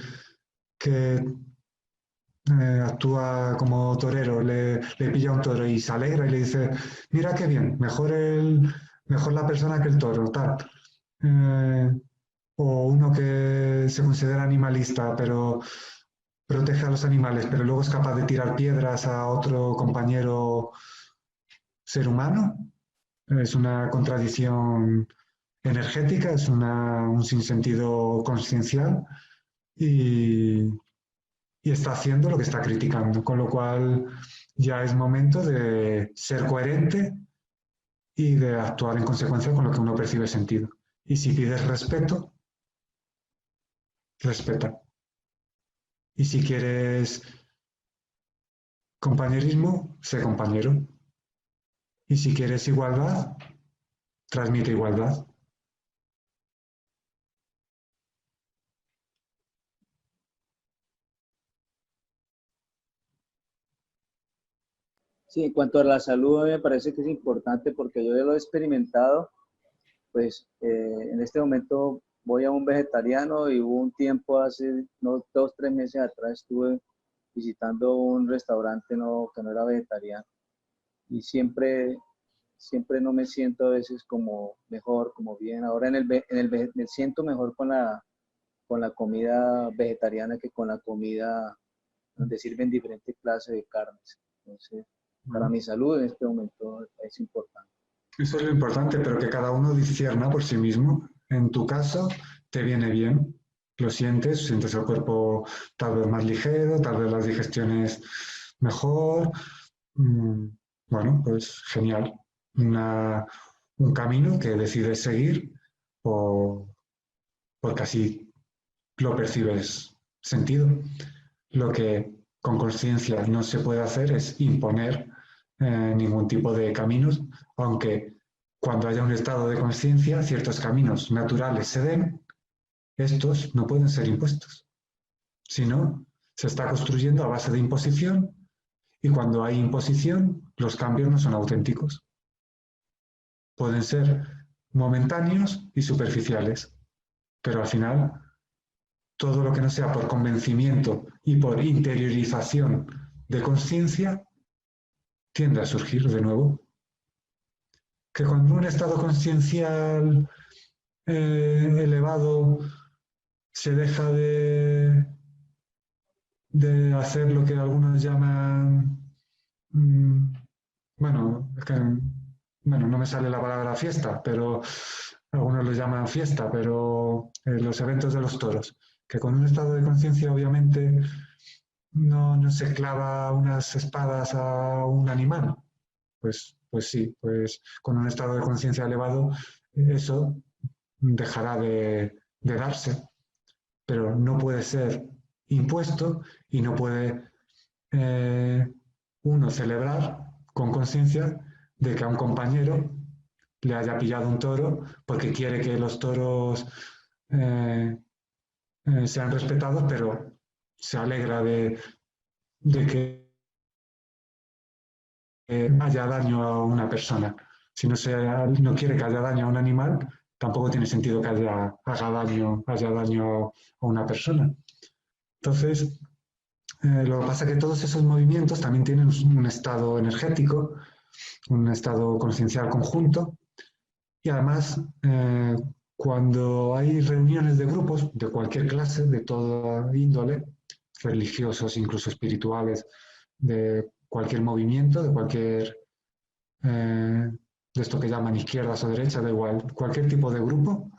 actúa como torero, le pilla un toro y se alegra y le dice, mira qué bien, mejor la persona que el toro, tal. Eh, o uno que se considera animalista, pero protege a los animales, pero luego es capaz de tirar piedras a otro compañero ser humano. Es una contradicción energética, es un sinsentido consciencial, y, y está haciendo lo que está criticando, con lo cual ya es momento de ser coherente y de actuar en consecuencia con lo que uno percibe sentido. Y si pides respeto, respeta. Y si quieres compañerismo, sé compañero. Y si quieres igualdad, transmite igualdad. Sí, en cuanto a la salud, a mí me parece que es importante porque yo ya lo he experimentado. Pues en este momento voy a un vegetariano y hubo un tiempo, hace unos 2, 3 meses atrás, estuve visitando un restaurante que no era vegetariano, y siempre no me siento a veces como mejor, como bien. Ahora me siento mejor con la comida vegetariana que con la comida donde sirven diferentes clases de carnes. Entonces, para mi salud en este momento es importante. Eso es lo importante, pero que cada uno discierna por sí mismo. En tu caso, te viene bien, lo sientes el cuerpo tal vez más ligero, tal vez las digestiones mejor. Bueno, pues genial. Un camino que decides seguir porque así lo percibes sentido. Lo que con conciencia no se puede hacer es imponer ningún tipo de caminos, aunque cuando haya un estado de conciencia ciertos caminos naturales se den, estos no pueden ser impuestos. Si no, se está construyendo a base de imposición, y cuando hay imposición, los cambios no son auténticos. Pueden ser momentáneos y superficiales, pero al final todo lo que no sea por convencimiento y por interiorización de conciencia tiende a surgir de nuevo. Que con un estado conciencial elevado se deja de hacer lo que algunos llaman, bueno, no me sale la palabra fiesta, pero algunos lo llaman fiesta, pero los eventos de los toros, que con un estado de conciencia obviamente no se clava unas espadas a un animal. Pues sí, pues con un estado de conciencia elevado eso dejará de darse, pero no puede ser impuesto y no puede uno celebrar con conciencia de que a un compañero le haya pillado un toro porque quiere que los toros sean respetados, pero se alegra de que haya daño a una persona. Si no quiere que haya daño a un animal, tampoco tiene sentido que haya daño a una persona. Entonces, lo que pasa es que todos esos movimientos también tienen un estado energético, un estado consciencial conjunto, y además, cuando hay reuniones de grupos de cualquier clase, de toda índole, religiosos, incluso espirituales, de cualquier movimiento, de cualquier, de esto que llaman izquierdas o derechas, da igual, cualquier tipo de grupo,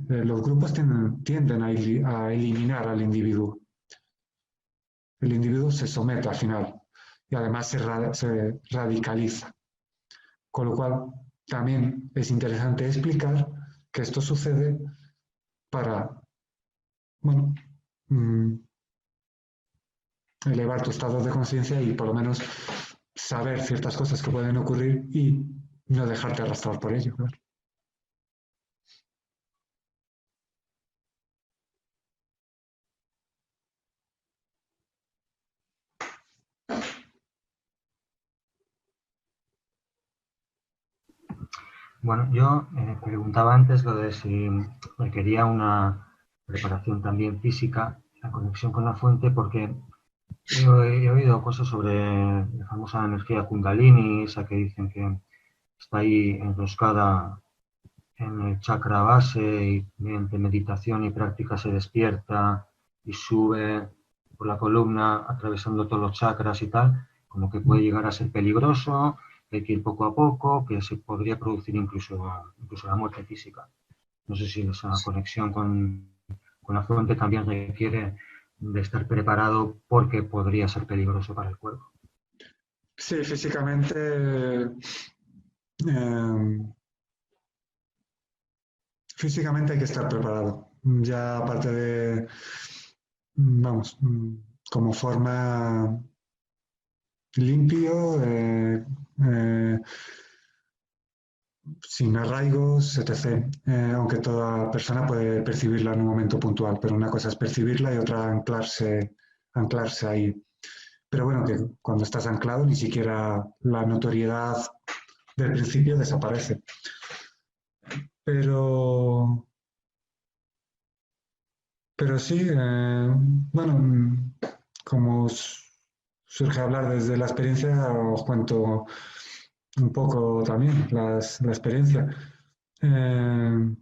los grupos tienden a eliminar al individuo. El individuo se somete al final y además se radicaliza. Con lo cual, también es interesante explicar que esto sucede para, bueno, elevar tu estado de conciencia y por lo menos saber ciertas cosas que pueden ocurrir y no dejarte arrastrar por ello. Claro. Bueno, yo preguntaba antes lo de si requería una preparación también física, la conexión con la fuente, porque he oído cosas sobre la famosa energía Kundalini, esa que dicen que está ahí enroscada en el chakra base y mediante meditación y práctica se despierta y sube por la columna atravesando todos los chakras y tal, como que puede llegar a ser peligroso, que hay que ir poco a poco, que se podría producir incluso la muerte física. No sé si esa conexión con la fuente también requiere de estar preparado porque podría ser peligroso para el cuerpo. Sí, físicamente hay que estar preparado. Ya aparte de, vamos, como forma limpio, sin arraigos, etc. Aunque toda persona puede percibirla en un momento puntual, pero una cosa es percibirla y otra anclarse ahí. Pero bueno, que cuando estás anclado ni siquiera la notoriedad del principio desaparece. Pero sí, bueno, como surge hablar desde la experiencia, os cuento un poco también la experiencia. Pero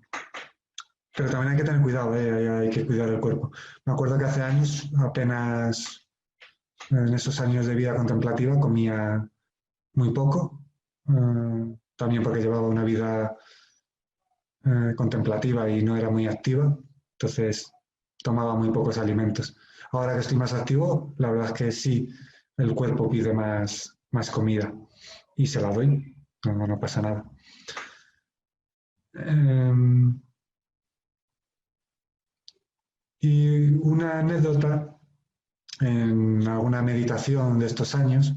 también hay que tener cuidado, hay que cuidar el cuerpo. Me acuerdo que hace años, apenas en esos años de vida contemplativa, comía muy poco, también porque llevaba una vida contemplativa y no era muy activa, entonces tomaba muy pocos alimentos. Ahora que estoy más activo, la verdad es que sí, el cuerpo pide más comida y se la doy, no pasa nada. Y una anécdota en alguna meditación de estos años,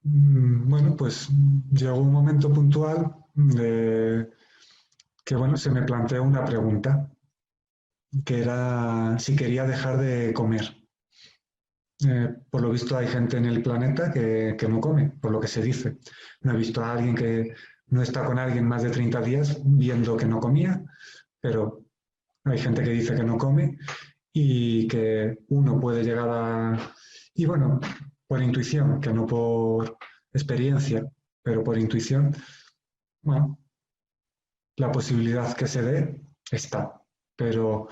bueno, pues llegó un momento puntual de que, bueno, se me planteó una pregunta, que era si quería dejar de comer. Por lo visto hay gente en el planeta que no come, por lo que se dice. No he visto a alguien que no está con alguien más de 30 días viendo que no comía, pero hay gente que dice que no come y que uno puede llegar a... Y bueno, por intuición, que no por experiencia, pero por intuición, bueno, la posibilidad que se dé está, pero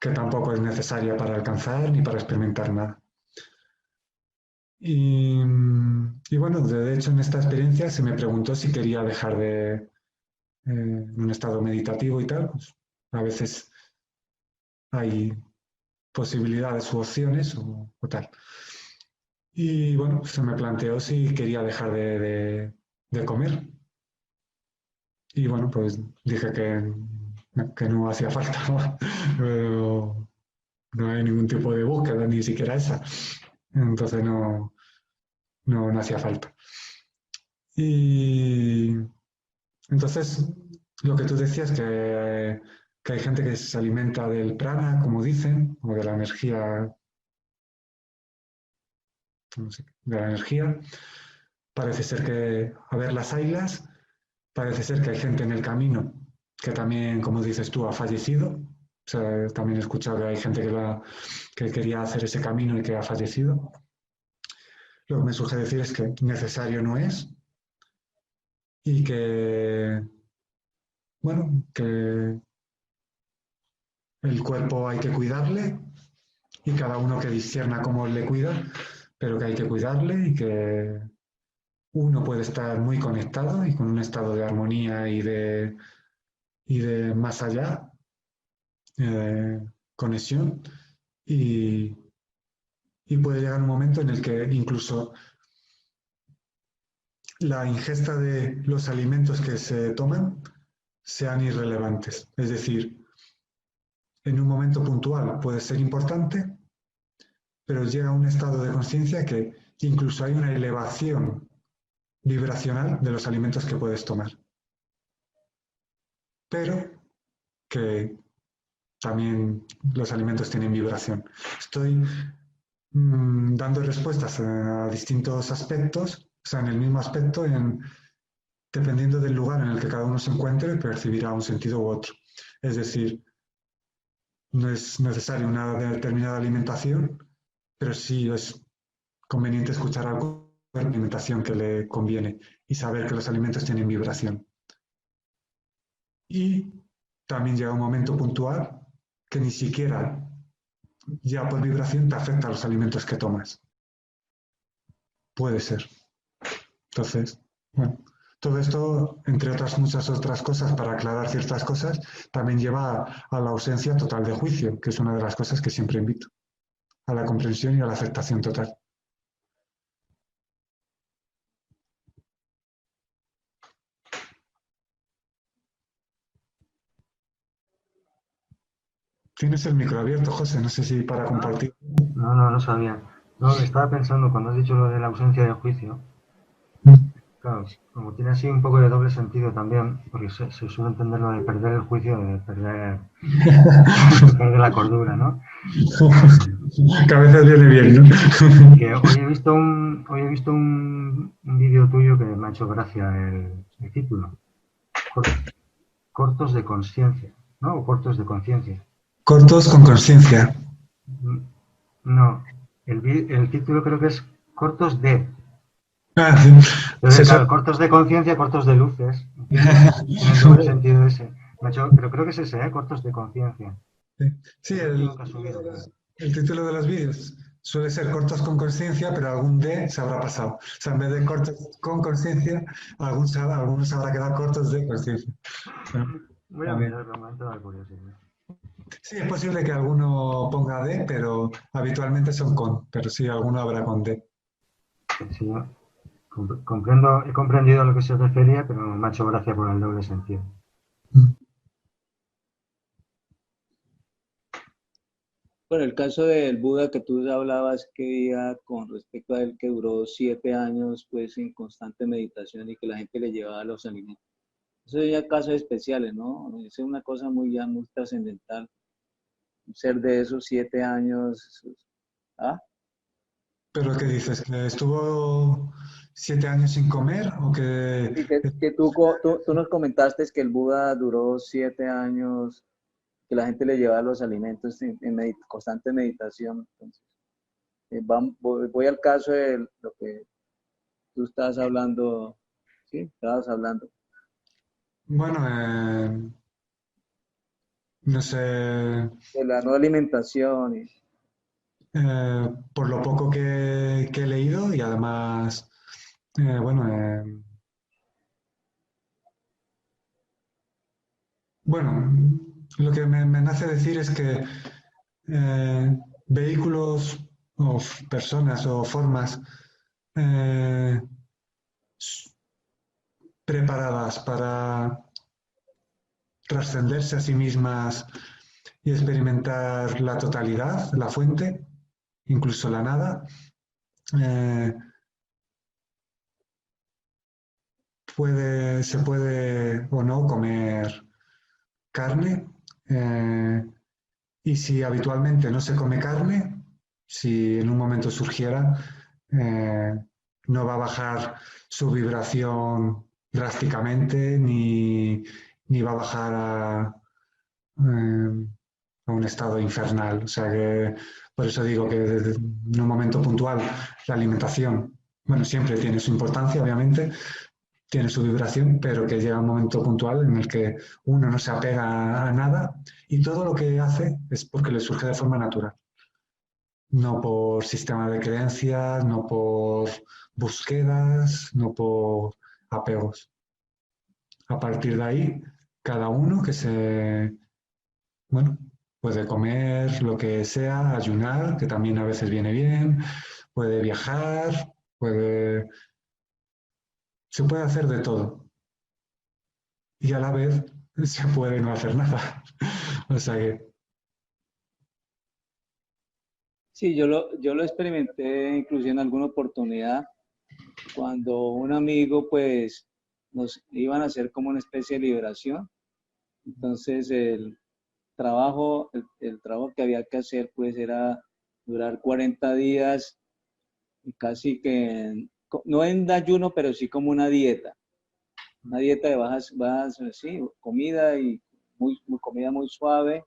que tampoco es necesaria para alcanzar ni para experimentar nada. Y bueno, de hecho en esta experiencia se me preguntó si quería dejar de un estado meditativo y tal. Pues, a veces hay posibilidades u opciones o tal. Y bueno, se me planteó si quería dejar de comer. Y bueno, pues dije que no hacía falta, pero no hay ningún tipo de búsqueda, ni siquiera esa. Entonces no hacía falta. Y entonces, lo que tú decías, que hay gente que se alimenta del prana, como dicen, o de la energía, no sé, de la energía, parece ser que, a ver, las haylas, parece ser que hay gente en el camino que también, como dices tú, ha fallecido. O sea, también he escuchado que hay gente que quería hacer ese camino y que ha fallecido. Lo que me surge decir es que necesario no es y que, bueno, que el cuerpo hay que cuidarle y cada uno que discierna cómo le cuida, pero que hay que cuidarle y que uno puede estar muy conectado y con un estado de armonía y de más allá, eh, conexión, y, y puede llegar un momento en el que incluso la ingesta de los alimentos que se toman sean irrelevantes. Es decir, en un momento puntual puede ser importante, pero llega a un estado de conciencia que incluso hay una elevación vibracional de los alimentos que puedes tomar, pero que también los alimentos tienen vibración. Estoy dando respuestas a distintos aspectos, o sea, en el mismo aspecto, dependiendo del lugar en el que cada uno se encuentre, percibirá un sentido u otro. Es decir, no es necesaria una determinada alimentación, pero sí es conveniente escuchar algo de alimentación que le conviene y saber que los alimentos tienen vibración. Y también llega un momento puntual que ni siquiera ya por vibración te afecta a los alimentos que tomas. Puede ser. Entonces, bueno, todo esto, entre otras muchas otras cosas, para aclarar ciertas cosas, también lleva a la ausencia total de juicio, que es una de las cosas que siempre invito, a la comprensión y a la aceptación total. Tienes el micro abierto, José, no sé si para compartir. No sabía. No, estaba pensando cuando has dicho lo de la ausencia de juicio. Claro, como tiene así un poco de doble sentido también, porque se suele entender lo de perder el juicio, de perder la cordura, ¿no? Que a veces viene bien, ¿no? Que hoy he visto un vídeo tuyo que me ha hecho gracia el título. Cortos de conciencia, ¿no? O cortos de conciencia. Cortos con conciencia. No, el título creo que es cortos de. Ah, sí. Entonces, claro, cortos de conciencia, cortos de luces. En el doble sentido ese. Pero creo que es ese, ¿eh? Cortos de conciencia. Sí, Es el último que has subido. el título de los vídeos suele ser cortos con conciencia, pero algún D se habrá pasado. O sea, en vez de cortos con conciencia, algunos habrá quedado cortos de conciencia. Voy a mirarlo, me ha entrado curiosidad. Sí, es posible que alguno ponga D, pero habitualmente son con, pero sí, alguno habrá con D. Sí, he comprendido a lo que se refería, pero me ha hecho gracia por el doble sentido. Bueno, el caso del Buda que tú hablabas que día con respecto a él que duró 7 años pues en constante meditación y que la gente le llevaba los alimentos. Eso ya casos especiales, ¿no? Es una cosa muy trascendental. Ser de esos 7 años, ¿ah? ¿Pero qué dices? ¿Que estuvo 7 años sin comer o que... Y que tú nos comentaste que el Buda duró 7 años, que la gente le llevaba los alimentos en constante meditación. Entonces, voy al caso de lo que tú estabas hablando, ¿sí? Estabas hablando. Bueno, no sé, De la no alimentación. por lo poco que he leído y además, bueno, bueno, lo que me nace decir es que vehículos o personas o formas eh, preparadas para trascenderse a sí mismas y experimentar la totalidad, la fuente, incluso la nada, eh, se puede o no comer carne. Y si habitualmente no se come carne, si en un momento surgiera, eh, no va a bajar su vibración drásticamente ni va a bajar a un estado infernal. O sea que por eso digo que en un momento puntual la alimentación, bueno, siempre tiene su importancia, obviamente, tiene su vibración, pero que llega un momento puntual en el que uno no se apega a nada y todo lo que hace es porque le surge de forma natural, no por sistema de creencias, no por búsquedas, no por apegos. A partir de ahí, cada uno bueno, puede comer lo que sea, ayunar, que también a veces viene bien, puede viajar, se puede hacer de todo. Y a la vez se puede no hacer nada. O sea que, Sí, yo lo experimenté incluso en alguna oportunidad cuando un amigo pues nos iban a hacer como una especie de liberación. Entonces el trabajo que había que hacer pues era durar 40 días y casi que, no en ayuno, pero sí como una dieta de bajas, sí, comida y comida muy suave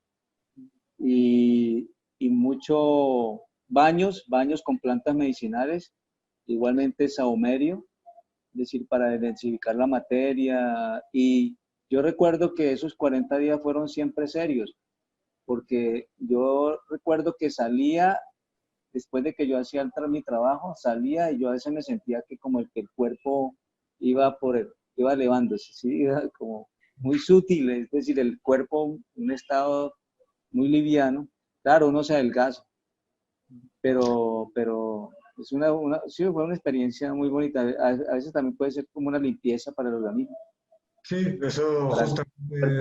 y, y mucho baños con plantas medicinales, igualmente saumerio, es decir, para densificar la materia. Y yo recuerdo que esos 40 días fueron siempre serios, porque yo recuerdo que salía, después de que yo hacía mi trabajo, salía y yo a veces me sentía que como el que el cuerpo iba elevándose, ¿sí? Iba como muy sutil, es decir, el cuerpo en un estado muy liviano. Claro, uno se adelgaza, pero es sí, fue una experiencia muy bonita. A veces también puede ser como una limpieza para el organismo, sí, eso para el justamente,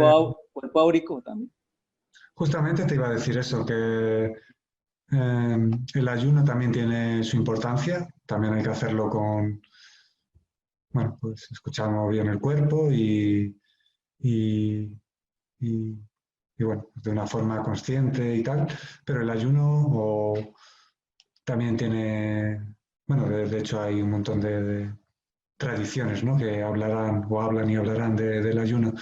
cuerpo áurico también. justamente te iba a decir eso, que el ayuno también tiene su importancia, también hay que hacerlo bueno, pues escuchando bien el cuerpo y, y, y, bueno, de una forma consciente y tal, pero el ayuno también tiene, bueno, de hecho hay un montón de tradiciones, ¿no? Que hablarán o hablan y hablarán del ayuno.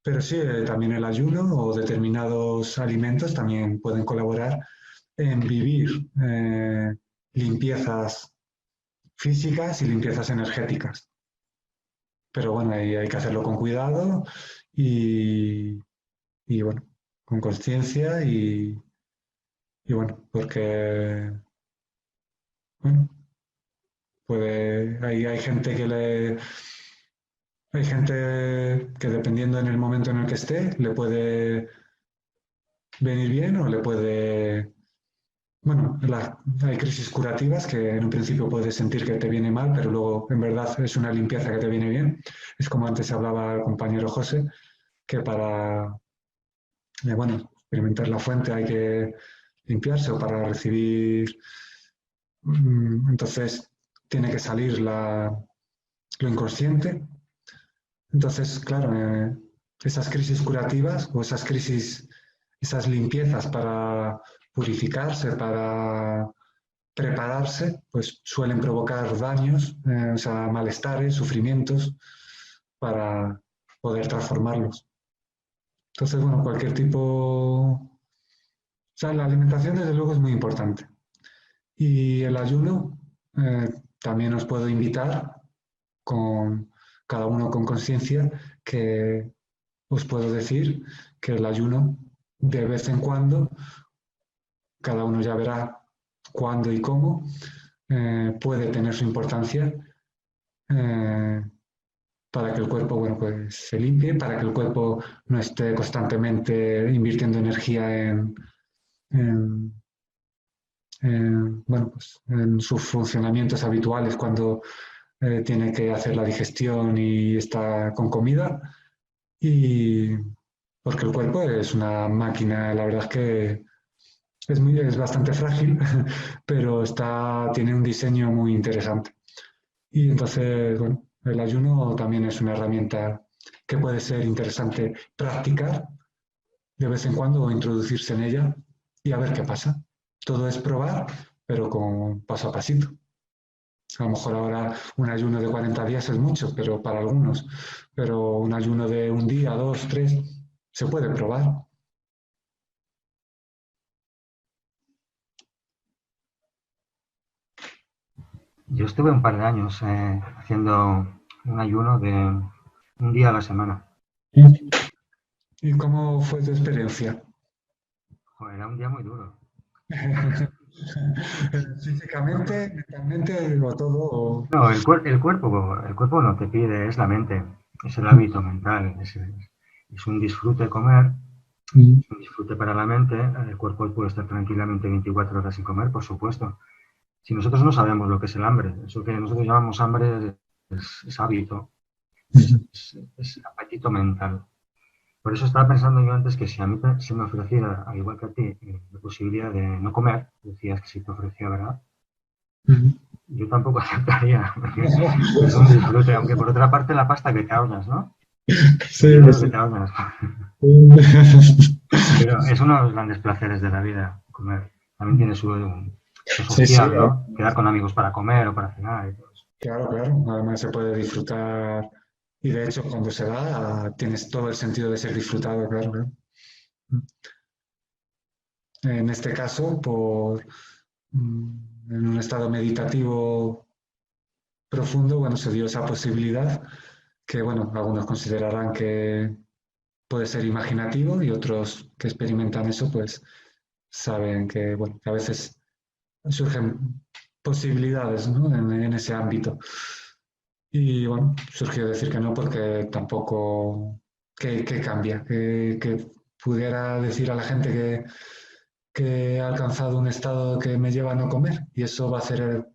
Pero sí, también el ayuno o determinados alimentos también pueden colaborar en vivir limpiezas físicas y limpiezas energéticas. Pero bueno, ahí hay que hacerlo con cuidado y, y bueno, con conciencia y bueno, porque bueno, hay gente hay gente que dependiendo en el momento en el que esté, le puede venir bien o le puede, bueno, hay crisis curativas que en un principio puedes sentir que te viene mal, pero luego en verdad es una limpieza que te viene bien. Es como antes hablaba el compañero José, que para, bueno, experimentar la fuente hay que limpiarse o para recibir, entonces tiene que salir lo inconsciente. Entonces, claro, esas crisis curativas o esas crisis, esas limpiezas para purificarse, para prepararse, pues suelen provocar daños, o sea, malestares, sufrimientos, para poder transformarlos. Entonces, bueno, cualquier tipo, o sea, la alimentación desde luego es muy importante. Y el ayuno también os puedo invitar con cada uno con conciencia que os puedo decir que el ayuno de vez en cuando, cada uno ya verá cuándo y cómo, puede tener su importancia para que el cuerpo, bueno, pues se limpie, para que el cuerpo no esté constantemente invirtiendo energía en, bueno, pues en sus funcionamientos habituales cuando tiene que hacer la digestión y está con comida. Y porque el cuerpo es una máquina, la verdad es que es bastante frágil, pero tiene un diseño muy interesante. Y entonces, bueno, el ayuno también es una herramienta que puede ser interesante practicar de vez en cuando o introducirse en ella y a ver qué pasa. Todo es probar, pero con paso a pasito. A lo mejor ahora un ayuno de 40 días es mucho, pero para algunos. Pero un ayuno de un día, dos, tres, se puede probar. Yo estuve un par de años haciendo un ayuno de un día a la semana. ¿Y cómo fue tu experiencia? Joder, era un día muy duro. Físicamente, mentalmente, o todo. No, el cuerpo no te pide, es la mente, es el hábito mental, es un disfrute comer, es un disfrute para la mente. El cuerpo puede estar tranquilamente 24 horas sin comer, por supuesto. Si nosotros no sabemos lo que es el hambre, eso que nosotros llamamos hambre es hábito, es apetito mental. Por eso estaba pensando yo antes que si a mí se me ofreciera, al igual que a ti, la posibilidad de no comer, decías que si te ofrecía, ¿verdad? Yo tampoco aceptaría, porque es un disfrute, aunque por otra parte la pasta que te ahorras, ¿no? Sí, El dinero que sí. te ahorras. Pero es uno de los grandes placeres de la vida, comer. También tiene su Sí, sí, social, ¿no? Quedar con amigos para comer o para cenar y todo eso. claro, claro. Además se puede disfrutar y de hecho cuando se da tienes todo el sentido de ser disfrutado, claro, claro. En este caso, en un estado meditativo profundo, bueno, se dio esa posibilidad que, bueno, algunos considerarán que puede ser imaginativo y otros que experimentan eso, pues saben que, bueno, que a veces surgen posibilidades, ¿no? en ese ámbito. Y bueno, surgió decir que no porque tampoco, que cambia, que pudiera decir a la gente que he alcanzado un estado que me lleva a no comer y eso va a hacer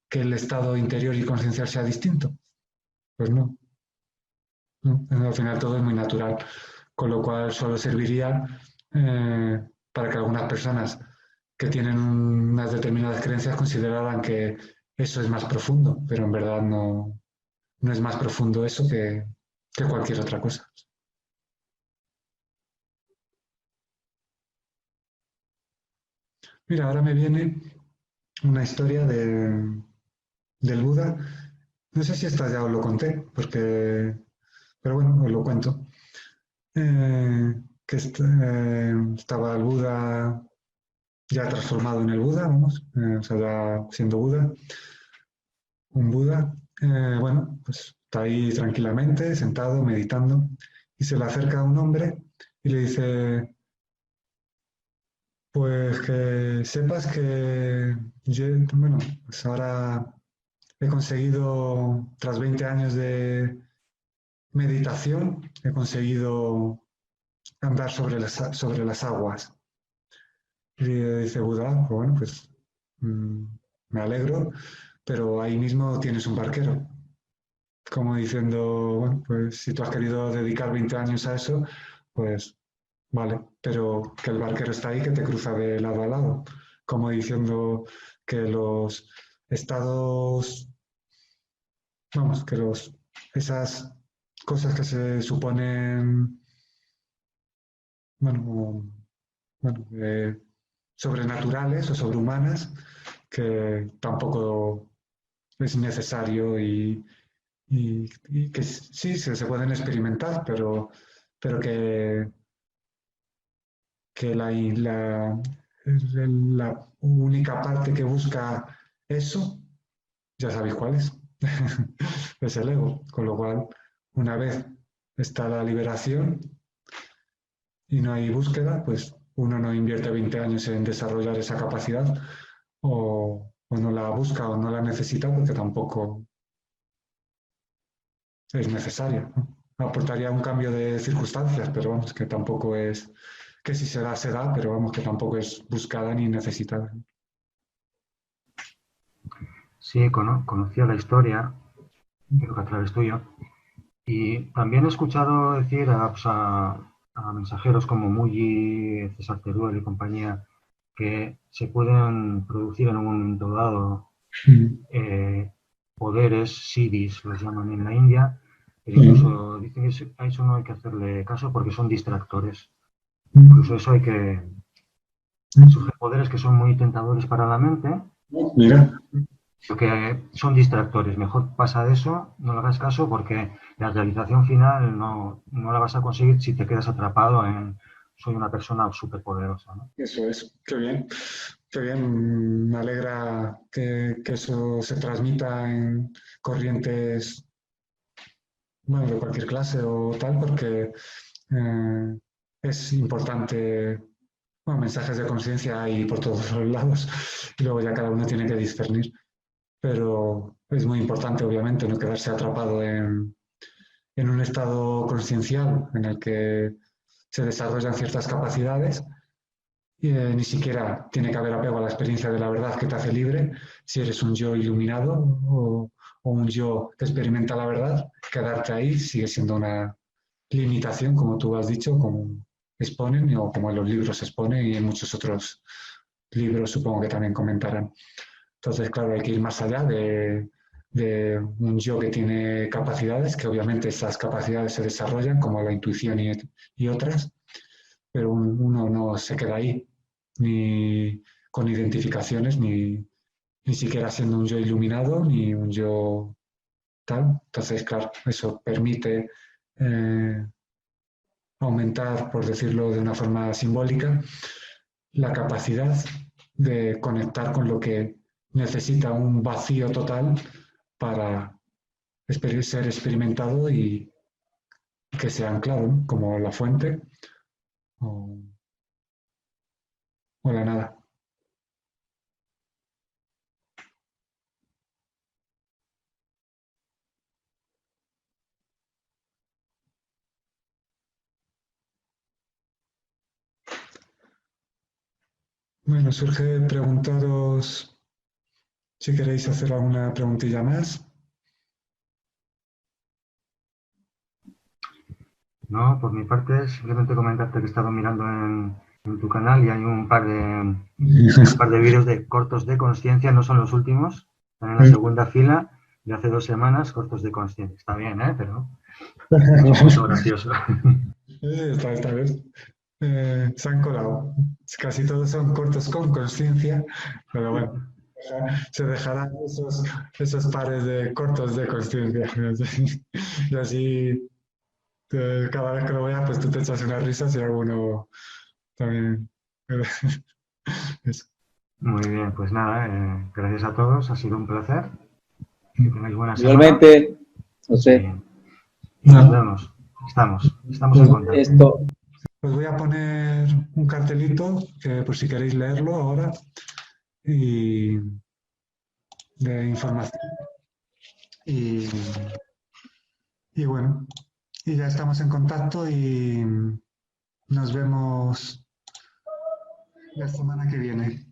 que el estado interior y conciencial sea distinto. Pues no, no, al final todo es muy natural, con lo cual solo serviría para que algunas personas que tienen unas determinadas creencias consideraran que eso es más profundo, pero en verdad no es más profundo eso que cualquier otra cosa. Mira, ahora me viene una historia del Buda. No sé si esta ya os lo conté, pero bueno, os lo cuento. Que estaba el Buda ya transformado en el Buda, vamos, o sea, ya siendo Buda, un Buda. Bueno, pues está ahí tranquilamente, sentado, meditando, y se le acerca a un hombre y le dice, pues que sepas que yo, bueno, pues ahora he conseguido, tras 20 años de meditación, he conseguido andar sobre las aguas. Y dice Buda, pues bueno, pues me alegro, pero ahí mismo tienes un barquero. Como diciendo, bueno, pues si tú has querido dedicar 20 años a eso, pues vale, pero que el barquero está ahí, que te cruza de lado a lado. Como diciendo que los estados, vamos, esas cosas que se suponen, bueno, bueno, sobrenaturales o sobrehumanas, que tampoco es necesario y que sí se pueden experimentar, pero que la única parte que busca eso, ya sabéis cuál es, es el ego. Con lo cual, una vez está la liberación y no hay búsqueda, pues uno no invierte 20 años en desarrollar esa capacidad o no la busca o no la necesita porque tampoco es necesaria, ¿no? Aportaría un cambio de circunstancias, pero vamos, que tampoco es, que si se da, se da, pero vamos, que tampoco es buscada ni necesitada. Sí, conocía la historia, creo que a través tuyo, y también he escuchado decir a mensajeros como Mully, César Teruel y compañía, que se pueden producir en un momento dado poderes, siddhis, los llaman en la India, pero incluso dicen que a eso no hay que hacerle caso porque son distractores. Incluso eso hay que... Surgen poderes que son muy tentadores para la mente, Mira, porque son distractores. Mejor pasa de eso, no le hagas caso porque la realización final no la vas a conseguir si te quedas atrapado en soy una persona superpoderosa, ¿no? eso es, qué bien. Qué bien, me alegra que eso se transmita en corrientes, bueno, de cualquier clase o tal, porque es importante, bueno, mensajes de conciencia hay por todos los lados y luego ya cada uno tiene que discernir, pero es muy importante, obviamente, no quedarse atrapado en un estado consciencial en el que se desarrollan ciertas capacidades y ni siquiera tiene que haber apego a la experiencia de la verdad que te hace libre. Si eres un yo iluminado o un yo que experimenta la verdad, quedarte ahí sigue siendo una limitación, como tú has dicho, como exponen o como en los libros se expone y en muchos otros libros supongo que también comentarán. Entonces, claro, hay que ir más allá de un yo que tiene capacidades, que obviamente esas capacidades se desarrollan, como la intuición y otras, pero uno no se queda ahí, ni con identificaciones, ni siquiera siendo un yo iluminado, ni un yo tal. Entonces, claro, eso permite aumentar, por decirlo de una forma simbólica, la capacidad de conectar con lo que necesita un vacío total para ser experimentado y que sea anclado, ¿no? Como la fuente o, o la nada. Bueno, surge preguntaros si queréis hacer alguna preguntilla más. No, por mi parte, simplemente comentarte que he estado mirando en tu canal y hay un par de vídeos de cortos de conciencia, no son los últimos, están en la segunda fila de hace 2 semanas, cortos de conciencia. Está bien, ¿eh? Pero es mucho gracioso. Esta vez se han colado. Casi todos son cortos con conciencia, pero bueno, se dejarán esos pares de cortos de conciencia. Y así, cada vez que lo veas, pues tú te echas unas risas y alguno también. Eso. Muy bien, pues nada, gracias a todos, ha sido un placer. Que tengáis buena semana. Igualmente, José. Y nos vemos. Estamos en contacto. Esto, Os voy a poner un cartelito que por si queréis leerlo ahora y de información. Y bueno, y ya estamos en contacto y nos vemos la semana que viene.